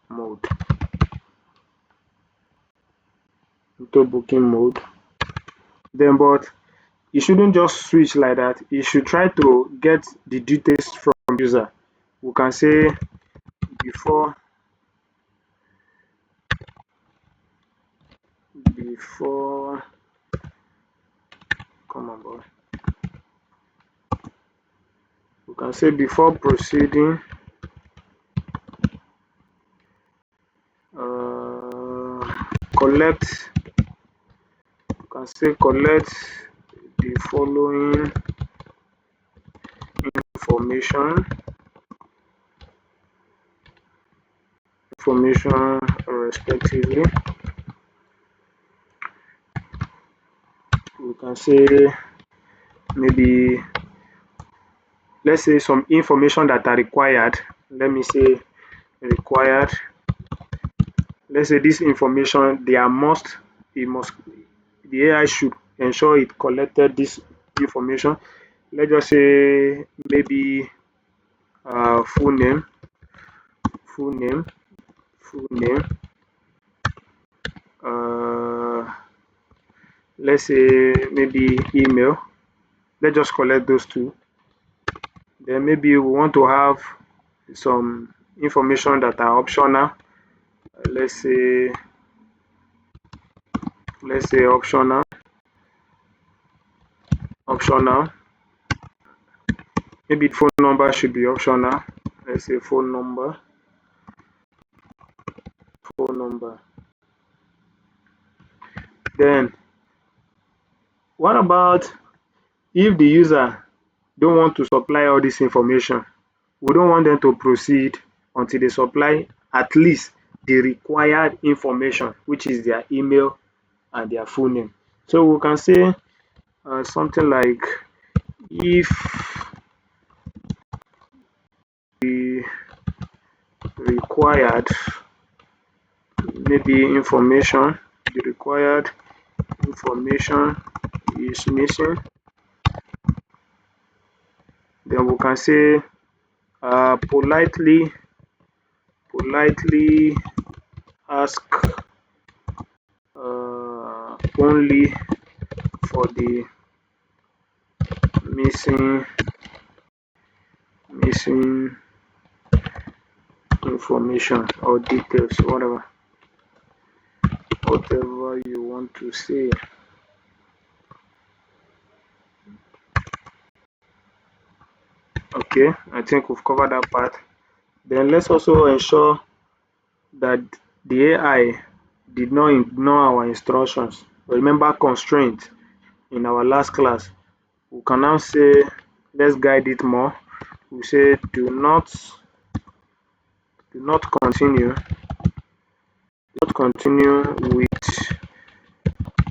mode. Then, but you shouldn't just switch like that. You should try to get the details from user. We can say before come on boy. We can say before proceeding, collect. You can say collect the following information respectively. We can say maybe, let's say some information that are required. Let me say required. Let's say this information, they are the AI should ensure it collected this information. Let's just say maybe full name, uh, let's say maybe email. Let's just collect those two. Then maybe we want to have some information that are optional. Let's say optional. Maybe the phone number should be optional. Let's say phone number. Then what about if the user don't want to supply all this information? We don't want them to proceed until they supply at least the required information, which is their email and their full name. So we can say something like, if the required information is missing, then we can say politely ask only for the missing information or details, whatever you want to say. Okay, I think we've covered that part. Then let's also ensure that the AI did not ignore our instructions. Remember constraint in our last class. We can now say, let's guide it more. We say do not Do not continue. Not continue with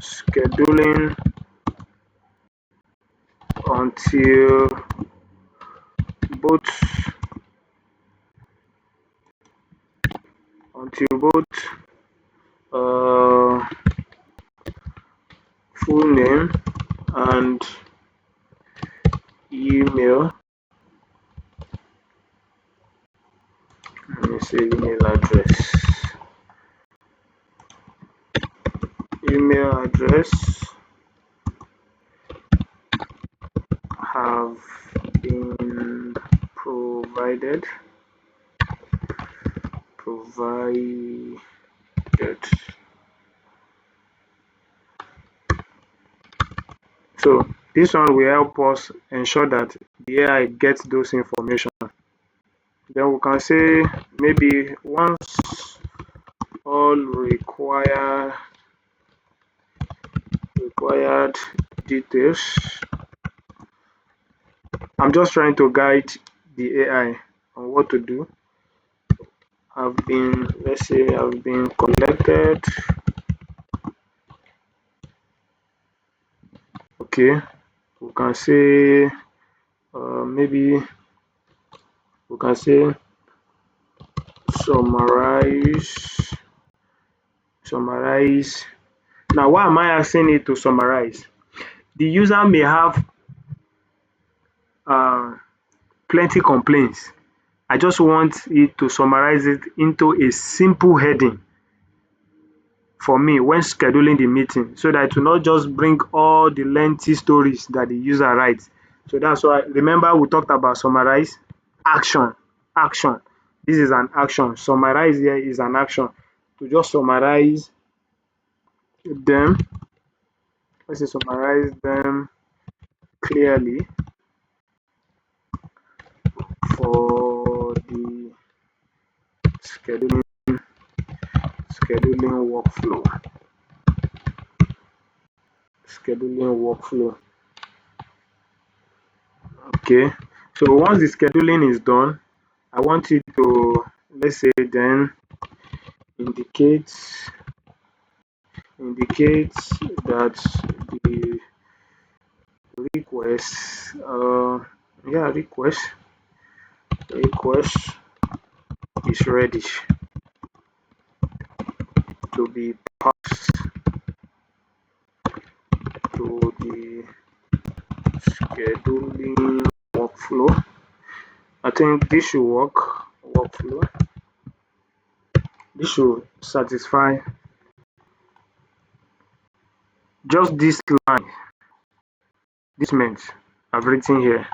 scheduling until both uh, full name and email. Let me say email address. Email address have been provided. So this one will help us ensure that the AI gets those information. Then we can say maybe once all required details. I'm just trying to guide the AI on what to do. Let's say have been collected. Okay, we can say maybe we can say summarize. Now, why am I asking it to summarize? The user may have uh, plenty complaints. I just want it to summarize it into a simple heading for me when scheduling the meeting, so that it will not just bring all the lengthy stories that the user writes. So that's why, remember we talked about summarize, action. This is an action. Summarize here is an action. To just summarize them, let's say summarize them clearly for the scheduling scheduling workflow. Scheduling workflow. Okay. So once the scheduling is done, I want it to, let's say, then indicates that the request request is ready to be passed to the scheduling workflow. I think this should work. Workflow. This should satisfy. Just this line, this meant I've written here,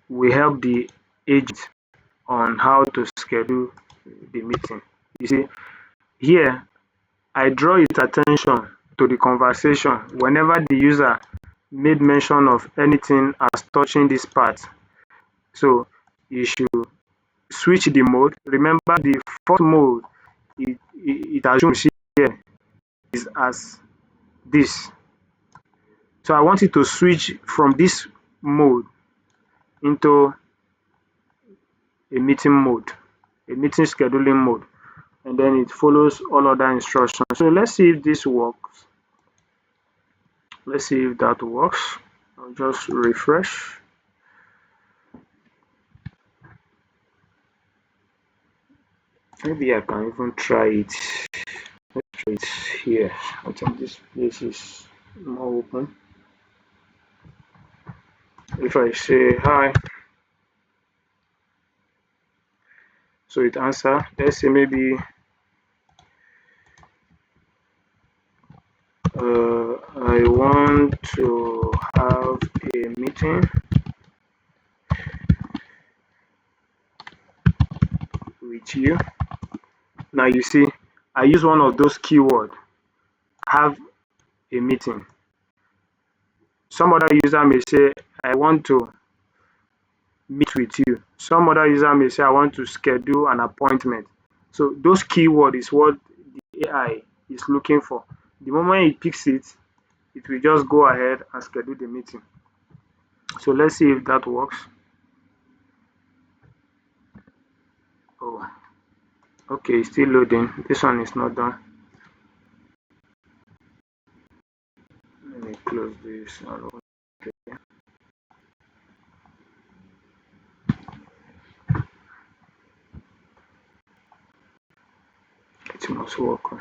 will help the agent on how to schedule the meeting. You see, here I draw its attention to the conversation whenever the user made mention of anything as touching this part. So you should switch the mode. Remember, the first mode it assumes here is as this. So I want it to switch from this mode into a meeting mode, a meeting scheduling mode, and then it follows all other instructions. So let's see if this works. Let's see if that works. I'll just refresh. Maybe I can even try it. Let's try it here. I think this place is more open. If I say hi, so it answer. Let's say maybe I want to have a meeting with you. Now you see, I use one of those keywords, have a meeting. Some other user may say, I want to meet with you. Some other user may say, I want to schedule an appointment. So those keywords is what the AI is looking for. The moment it picks it, it will just go ahead and schedule the meeting. So let's see if that works. Oh, okay, it's still loading. This one is not done. Let me close this one. Okay. It must work.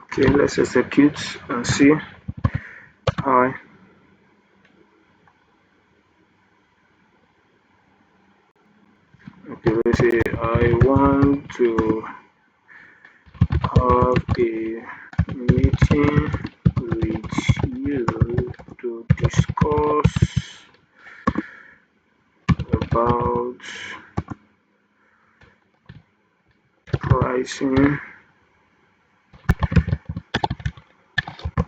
Okay, let's execute and see how. Okay, let's say I want to have a meeting with you to discuss about pricing,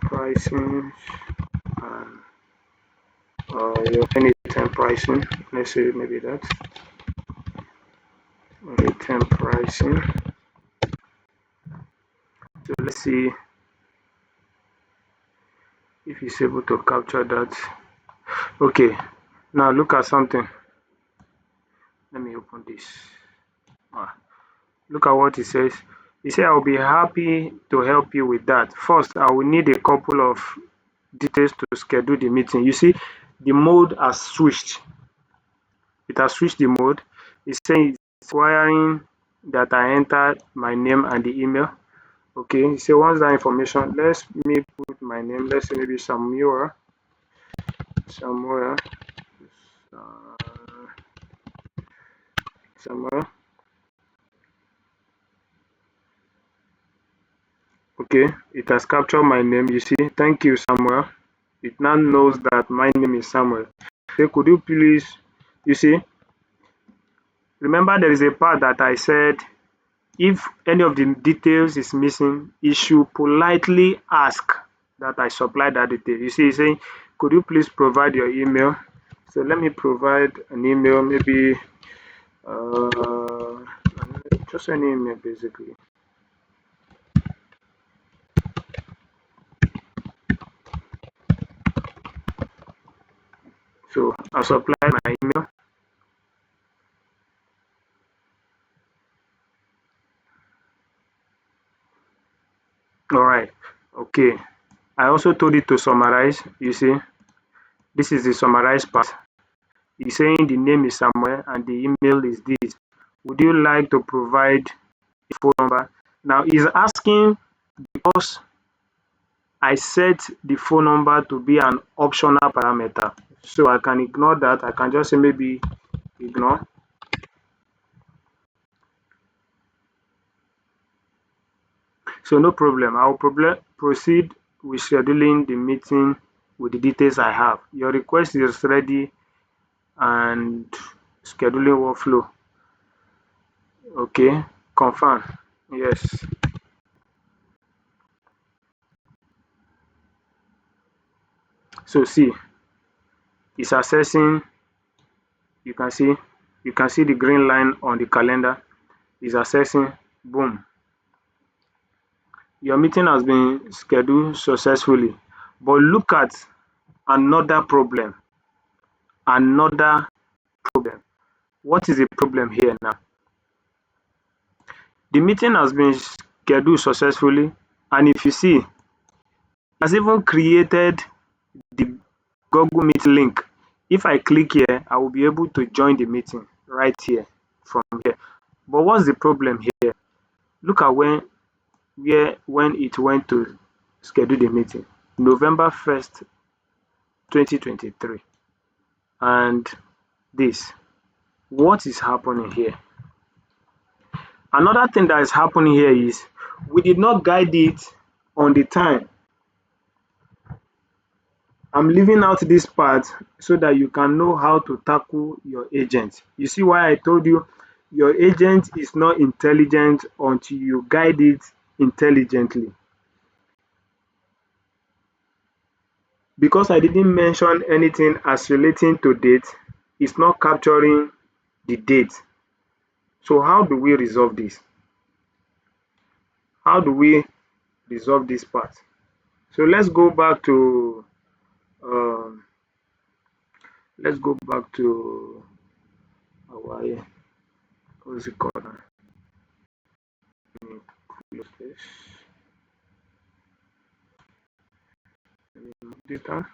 pricing, and your anytime pricing. Let's say maybe that anytime pricing. So let's see if he's able to capture that. Okay, now look at something. Let me open this. Ah, look at what he says. He said, I'll be happy to help you with that. First, I will need a couple of details to schedule the meeting. You see, the mode has switched. It has switched the mode. It's saying it's requiring that I enter my name and the email. Okay, so once that information, let me put my name. Let's say maybe Samuel. Samuel. Uh, Samuel. Okay, it has captured my name. You see, thank you, Samuel. It now knows that my name is Samuel. So could you please, you see, remember there is a part that I said if any of the details is missing, it should politely ask that I supply that detail. You see, it's saying, could you please provide your email? So let me provide an email, maybe uh, just any email basically. So I'll supply my email. All right. Okay. I also told it to summarize. You see, this is the summarized part. He's saying the name is Samuel and the email is this. Would you like to provide a phone number? Now he's asking because I set the phone number to be an optional parameter. So I can ignore that. I can just say maybe ignore. So no problem. I'll proceed with scheduling the meeting with the details I have. Your request is ready and scheduling workflow. Okay, confirm. Yes. So see, it's assessing. You can see, the green line on the calendar is assessing. Boom. Your meeting has been scheduled successfully. But look at another problem. Another problem. What is the problem here now? The meeting has been scheduled successfully, and if you see, it has even created the Google Meet link. If I click here, I will be able to join the meeting right here from here. But what's the problem here? Look at when it went to schedule the meeting, November 1st, 2023, and this. What is happening here? Another thing that is happening here is we did not guide it on the time. I'm leaving out this part so that you can know how to tackle your agent. You see why I told you your agent is not intelligent until you guide it intelligently. Because I didn't mention anything as relating to date, it's not capturing the date. So how do we resolve this? How do we resolve this part? So let's go back to Let's go back to our what's it called now? Let me close this. Let me move this down.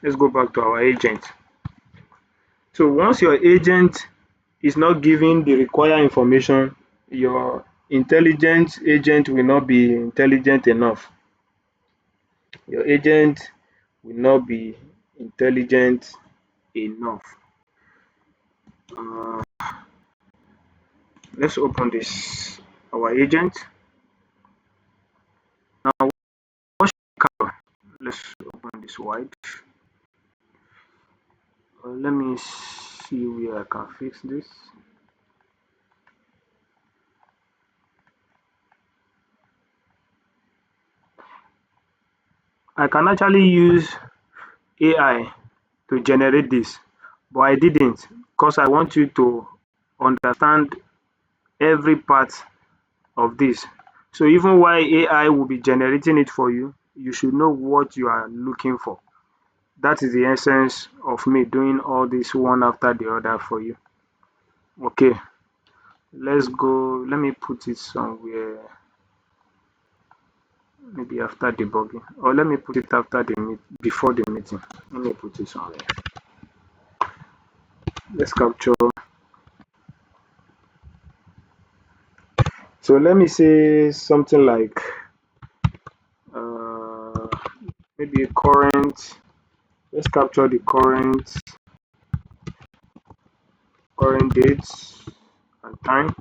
Let's go back to our agent. So once your agent is not giving the required information, your intelligent agent will not be intelligent enough. Your agent will not be intelligent enough. Uh, let's open this our agent. Now what should we cover? Let's open this wide. Let me see where I can fix this. I can actually use AI to generate this, but I didn't because I want you to understand every part of this. So even while AI will be generating it for you, you should know what you are looking for. That is the essence of me doing all this one after the other for you. Okay, let's go. Let me put it somewhere, maybe after debugging, or let me put it after the before the meeting. Let me put it somewhere. Let's capture. So let me say something like uh, maybe current. Let's capture the current dates and time.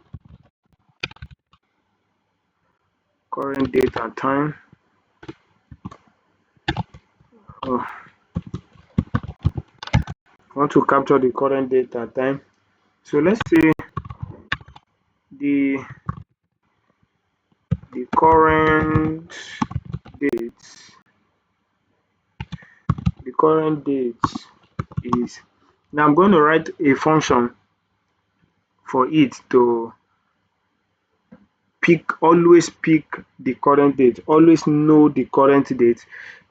Current date and time. Oh, I want to capture the current date and time. So let's say the current date. The current date is. Now I'm going to write a function for it to always pick the current date, always know the current date.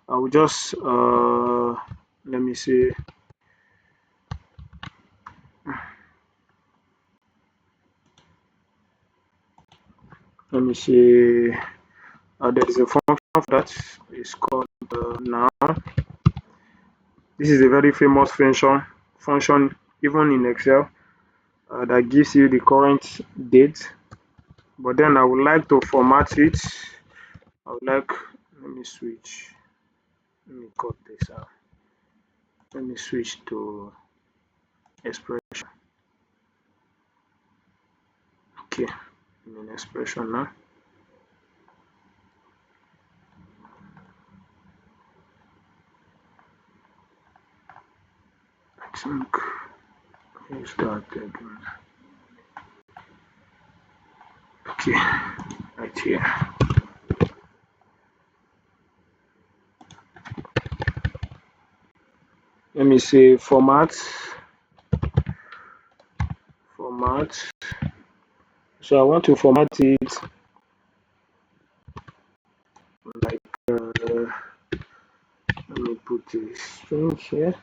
I will just let me see. Let me see. There is a function that is called now. This is a very famous function even in Excel that gives you the current date. But then I would like to format it. I would like, let me switch. Let me cut this out. Let me switch to expression. Okay, I'm in expression now. I think we start again. Okay, right here. Let me say format. So I want to format it like let me put a string here.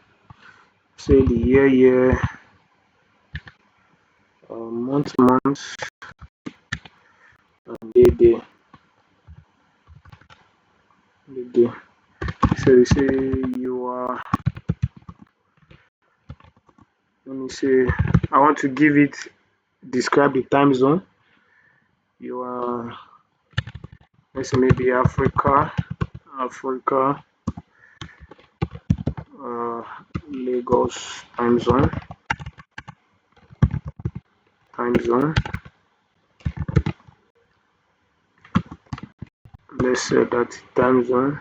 Say the year, month, and day. So you say you are. Let me say I want to give it describe the time zone. You are, let's say maybe Africa, uh, Lagos time zone. Let's say that time zone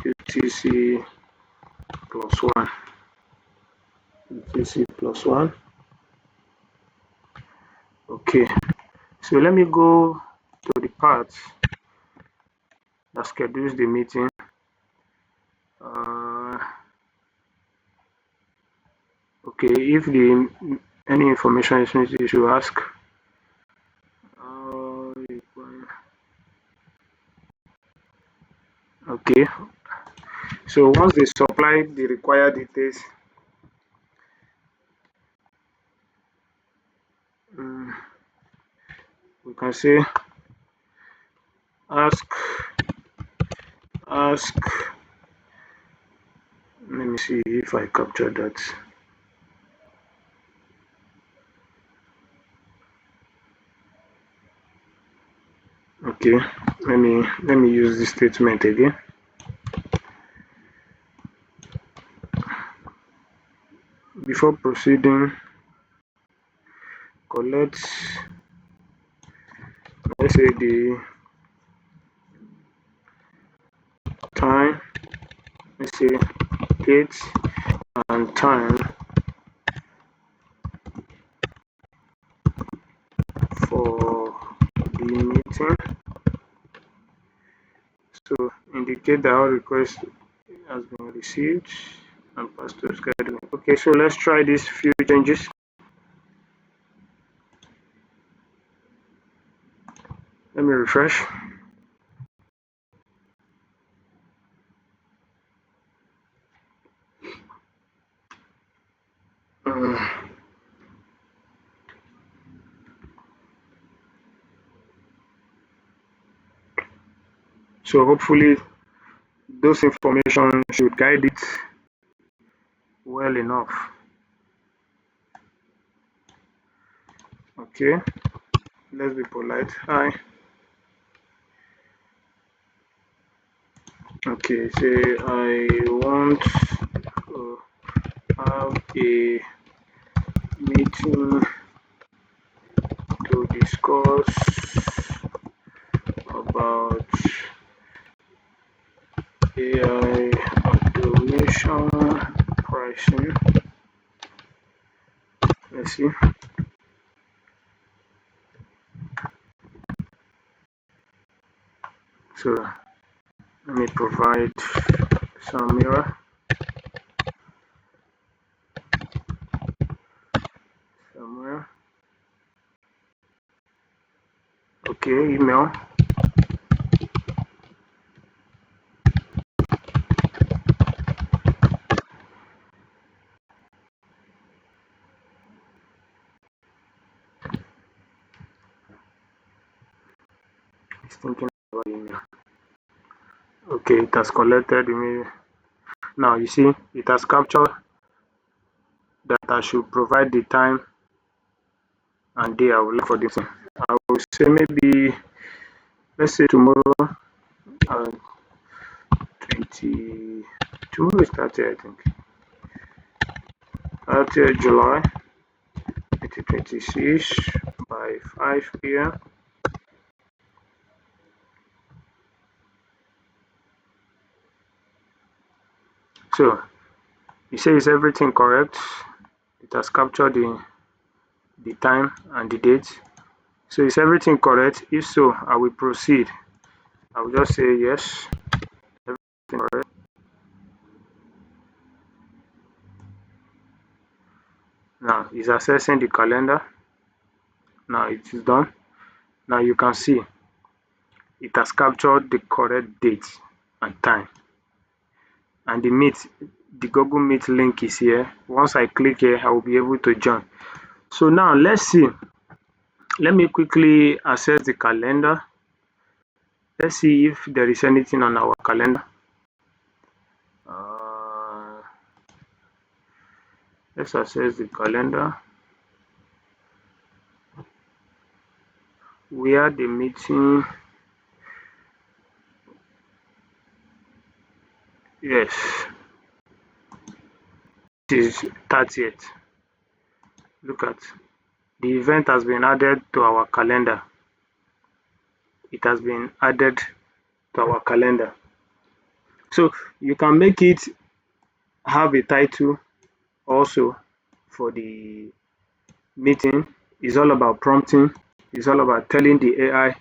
UTC plus one. UTC plus one. Okay. So let me go to the part that schedules the meeting. Okay, if the any information is missing, you should ask. Okay, So once they supply the required details, we can say ask ask. Let me see if I capture that. Okay, let me use this statement again. Before proceeding, collect, let's say, the time, let's say date and time for the meeting. So indicate that our request has been received and passed to scheduling. Okay, so let's try these few changes. Let me refresh. So hopefully those information should guide it well enough. Okay, let's be polite. Hi. Okay, say I want to have a meeting to discuss about AI automation pricing. Let's see. So let me provide some mirror. Somewhere. Okay, email. It's thinking about email. Okay, it has collected email. Now you see it has captured that I should provide the time and day I would like for this. I will say maybe, let's say tomorrow, uh, 20 tomorrow is 30, I think, 30th July 2026 by 5 p.m. So you say, is everything correct? It has captured the time and the date. So is everything correct? If so, I will proceed. I will just say yes, everything correct. Now it's accessing the calendar. Now it is done. Now you can see it has captured the correct date and time. And the Google Meet link is here. Once I click here, I will be able to join. So now let's see. Let me quickly access the calendar. Let's see if there is anything on our calendar. Let's access the calendar. Where the meeting, yes, it is 30th. Look at, the event has been added to our calendar. It has been added to our calendar. So you can make it have a title also for the meeting. It's all about prompting. It's all about telling the AI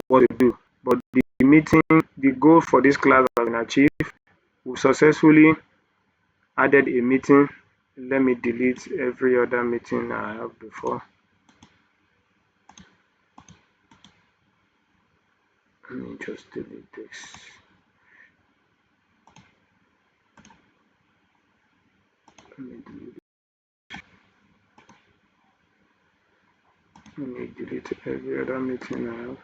what to do. But the meeting, the goal for this class has been achieved. We successfully added a meeting. Let me delete every other meeting I have before. Let me just delete this. Let me delete every other meeting I have.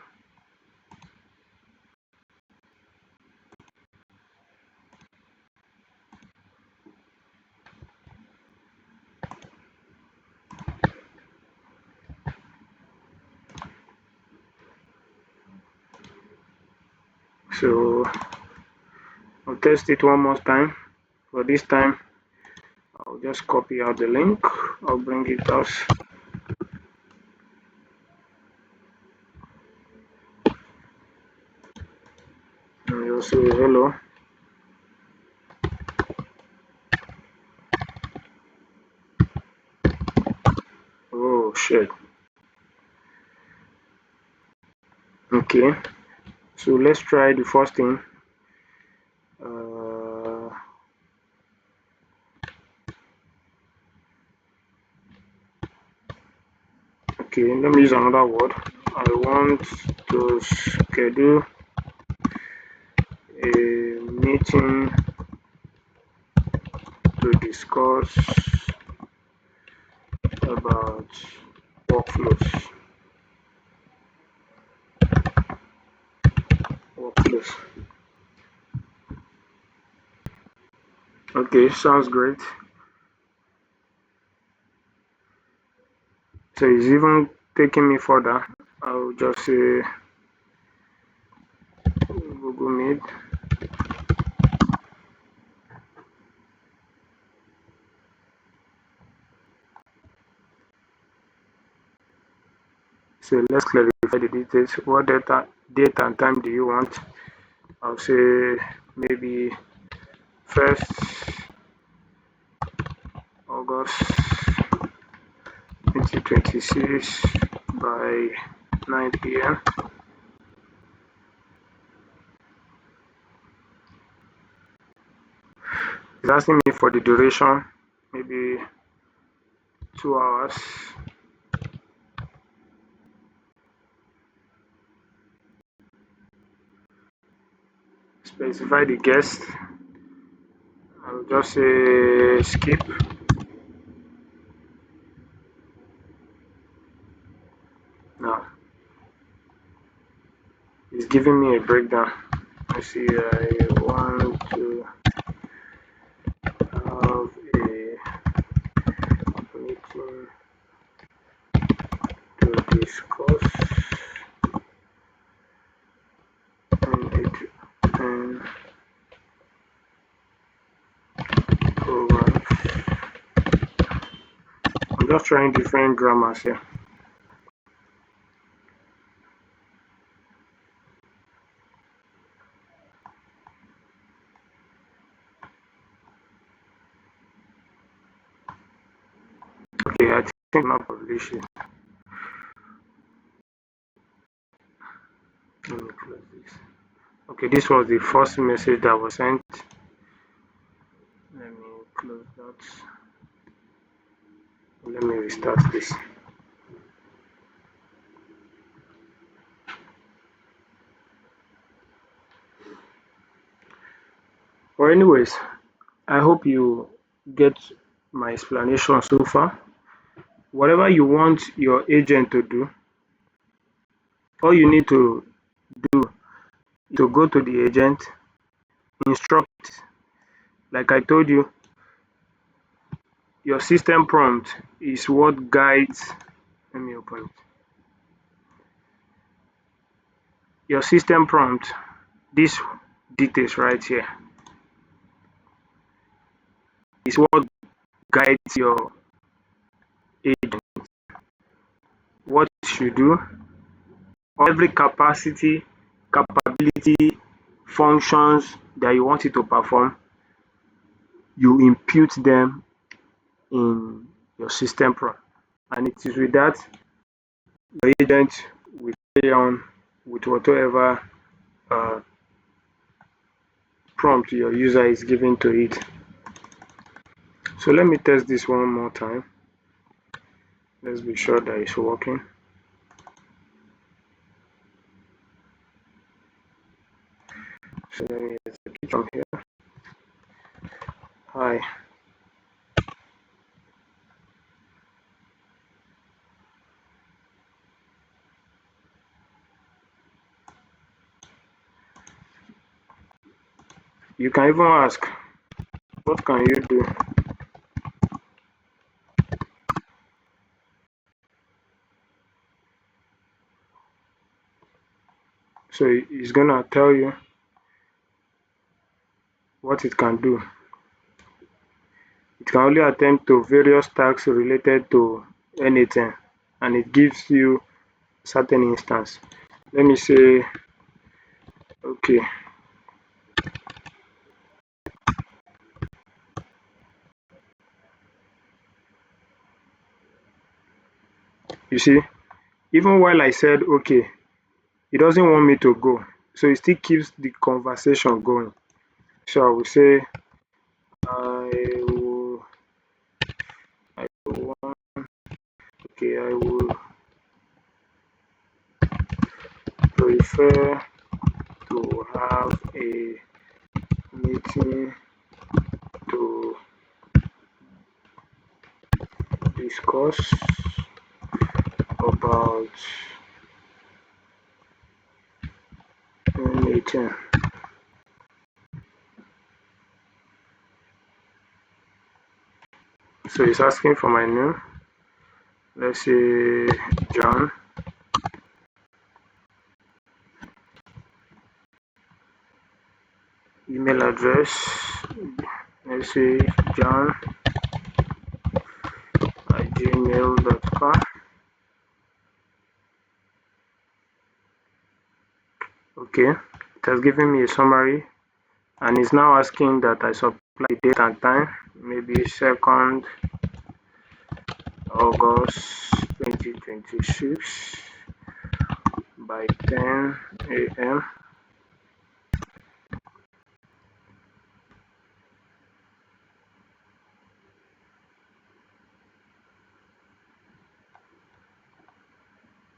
So I'll test it one more time. For this time, I'll just copy out the link. I'll bring it out. And you'll say hello. Oh shit. Okay. So let's try the first thing. Okay, let me use another word. I want to schedule a meeting to discuss about workflows. Workflows. Okay, sounds great. So it's even taking me further. I'll just say Google Meet. So let's clarify the details. What date and time do you want? I'll say maybe 1st August 2026 by 9 p.m. It's asking me for the duration, maybe 2 hours. Specify the guest. I'll just say skip. Now it's giving me a breakdown. I see I want to have a meeting to discuss and programs. I'm just trying different grammars here. Okay, I think I'm publish it. Let me close this. Okay, this was the first message that was sent. Let me close that. Let me restart this. Well, anyways, I hope you get my explanation so far. Whatever you want your agent to do, all you need to do is to go to the agent, instruct. Like I told you, your system prompt is what guides. Let me open it. Your system prompt, these details right here, is what guides your agent. What you should do, every capacity, capability, functions that you want it to perform, you impute them in your system prompt. And it is with that your agent will carry on with whatever uh, prompt your user is giving to it. So let me test this one more time. Let's be sure that it's working. So let me execute from here. Hi. You can even ask, what can you do? So it's gonna tell you what it can do. It can only attend to various tasks related to anything, and it gives you certain instance. Let me say, okay, you see, even while I said okay, it doesn't want me to go. So it still keeps the conversation going. So I will say, I will, I want, okay, I will prefer to have a meeting to discuss about anything. So it's asking for my name. Let's say John. Email address. Let's say john@gmail.com. Okay, it has given me a summary and is now asking that I supply the date and time, maybe 2nd August 2026 by 10 a.m.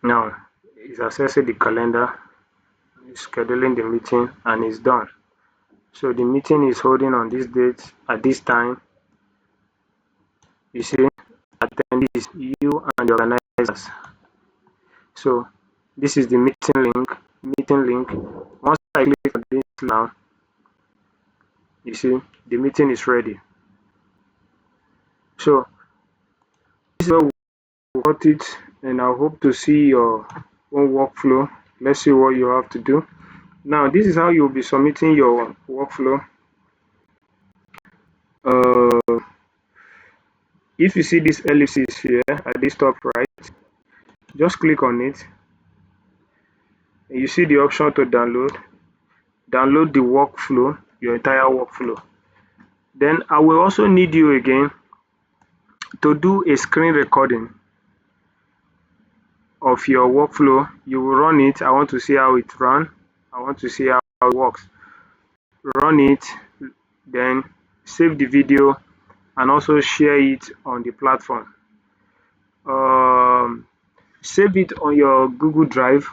Now, it's accessing the calendar, it's scheduling the meeting, and it's done. So the meeting is holding on this date at this time. You see, attendees, you and the organizers. So this is the meeting link. Once I click on this now, you see the meeting is ready. So this is where we got it, and I hope to see your own workflow. Let's see what you have to do. Now this is how you'll be submitting your workflow. If you see this ellipsis here at this top right, just click on it. And you see the option to download the workflow, your entire workflow. Then I will also need you again to do a screen recording of your workflow. You will run it. I want to see how it runs. I want to see how it works. Run it, then save the video and also share it on the platform. Um, save it on your Google Drive.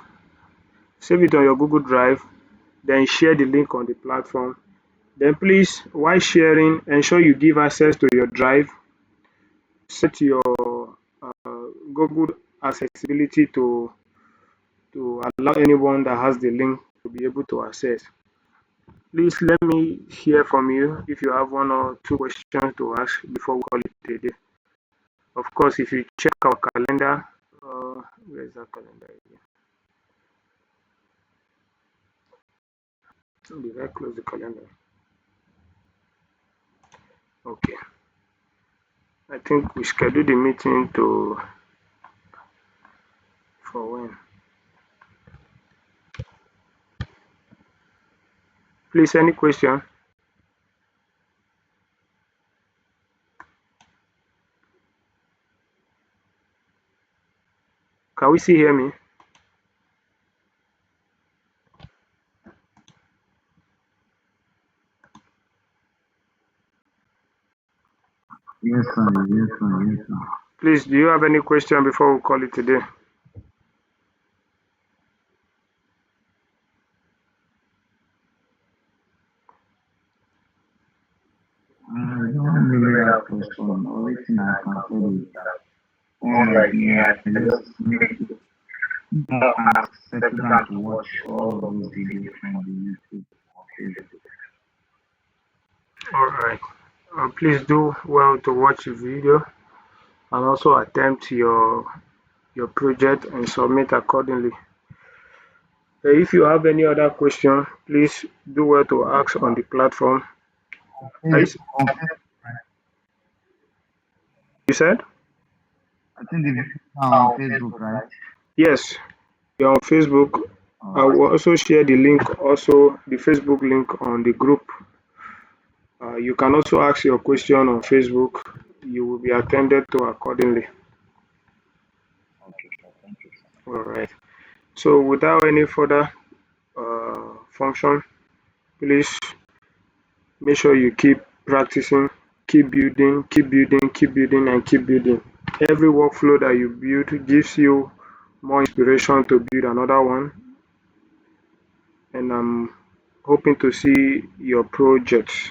Then share the link on the platform. Then please, while sharing, ensure you give access to your drive. Set your Google accessibility to allow anyone that has the link to be able to access. Please let me hear from you if you have one or two questions to ask before we call it a day. Of course, if you check our calendar, where is that calendar again? Did I close the calendar? Okay. I think we scheduled the meeting for when? Please, any question? Can we still hear me? Yes, sir. Yes, sir. Yes, sir. Please, do you have any question before we call it today? I don't really have question. Only thing I can say is that, unlike me, I just need to more ask, settle down to watch all of those videos from the YouTube or Facebook. All right. Please do well to watch the video and also attempt your project and submit accordingly. If you have any other question, please do well to ask on the platform. Are you, On Facebook, you said? I think the videos are on Facebook, right? Yes, you're on Facebook. I Alright, will also share the link, also the Facebook link on the group. You can also ask your question on Facebook. You will be attended to accordingly. okay, sir. Thank you, sir. All right. So without any further function, please make sure you keep practicing, keep building, keep building, keep building, and keep building. Every workflow that you build gives you more inspiration to build another one. And I'm hoping to see your projects.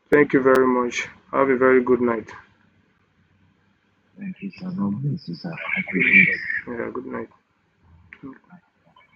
Thank you very much. Have a very good night. Thank you, sir. God bless you, sir. I appreciate it. Yeah, good night.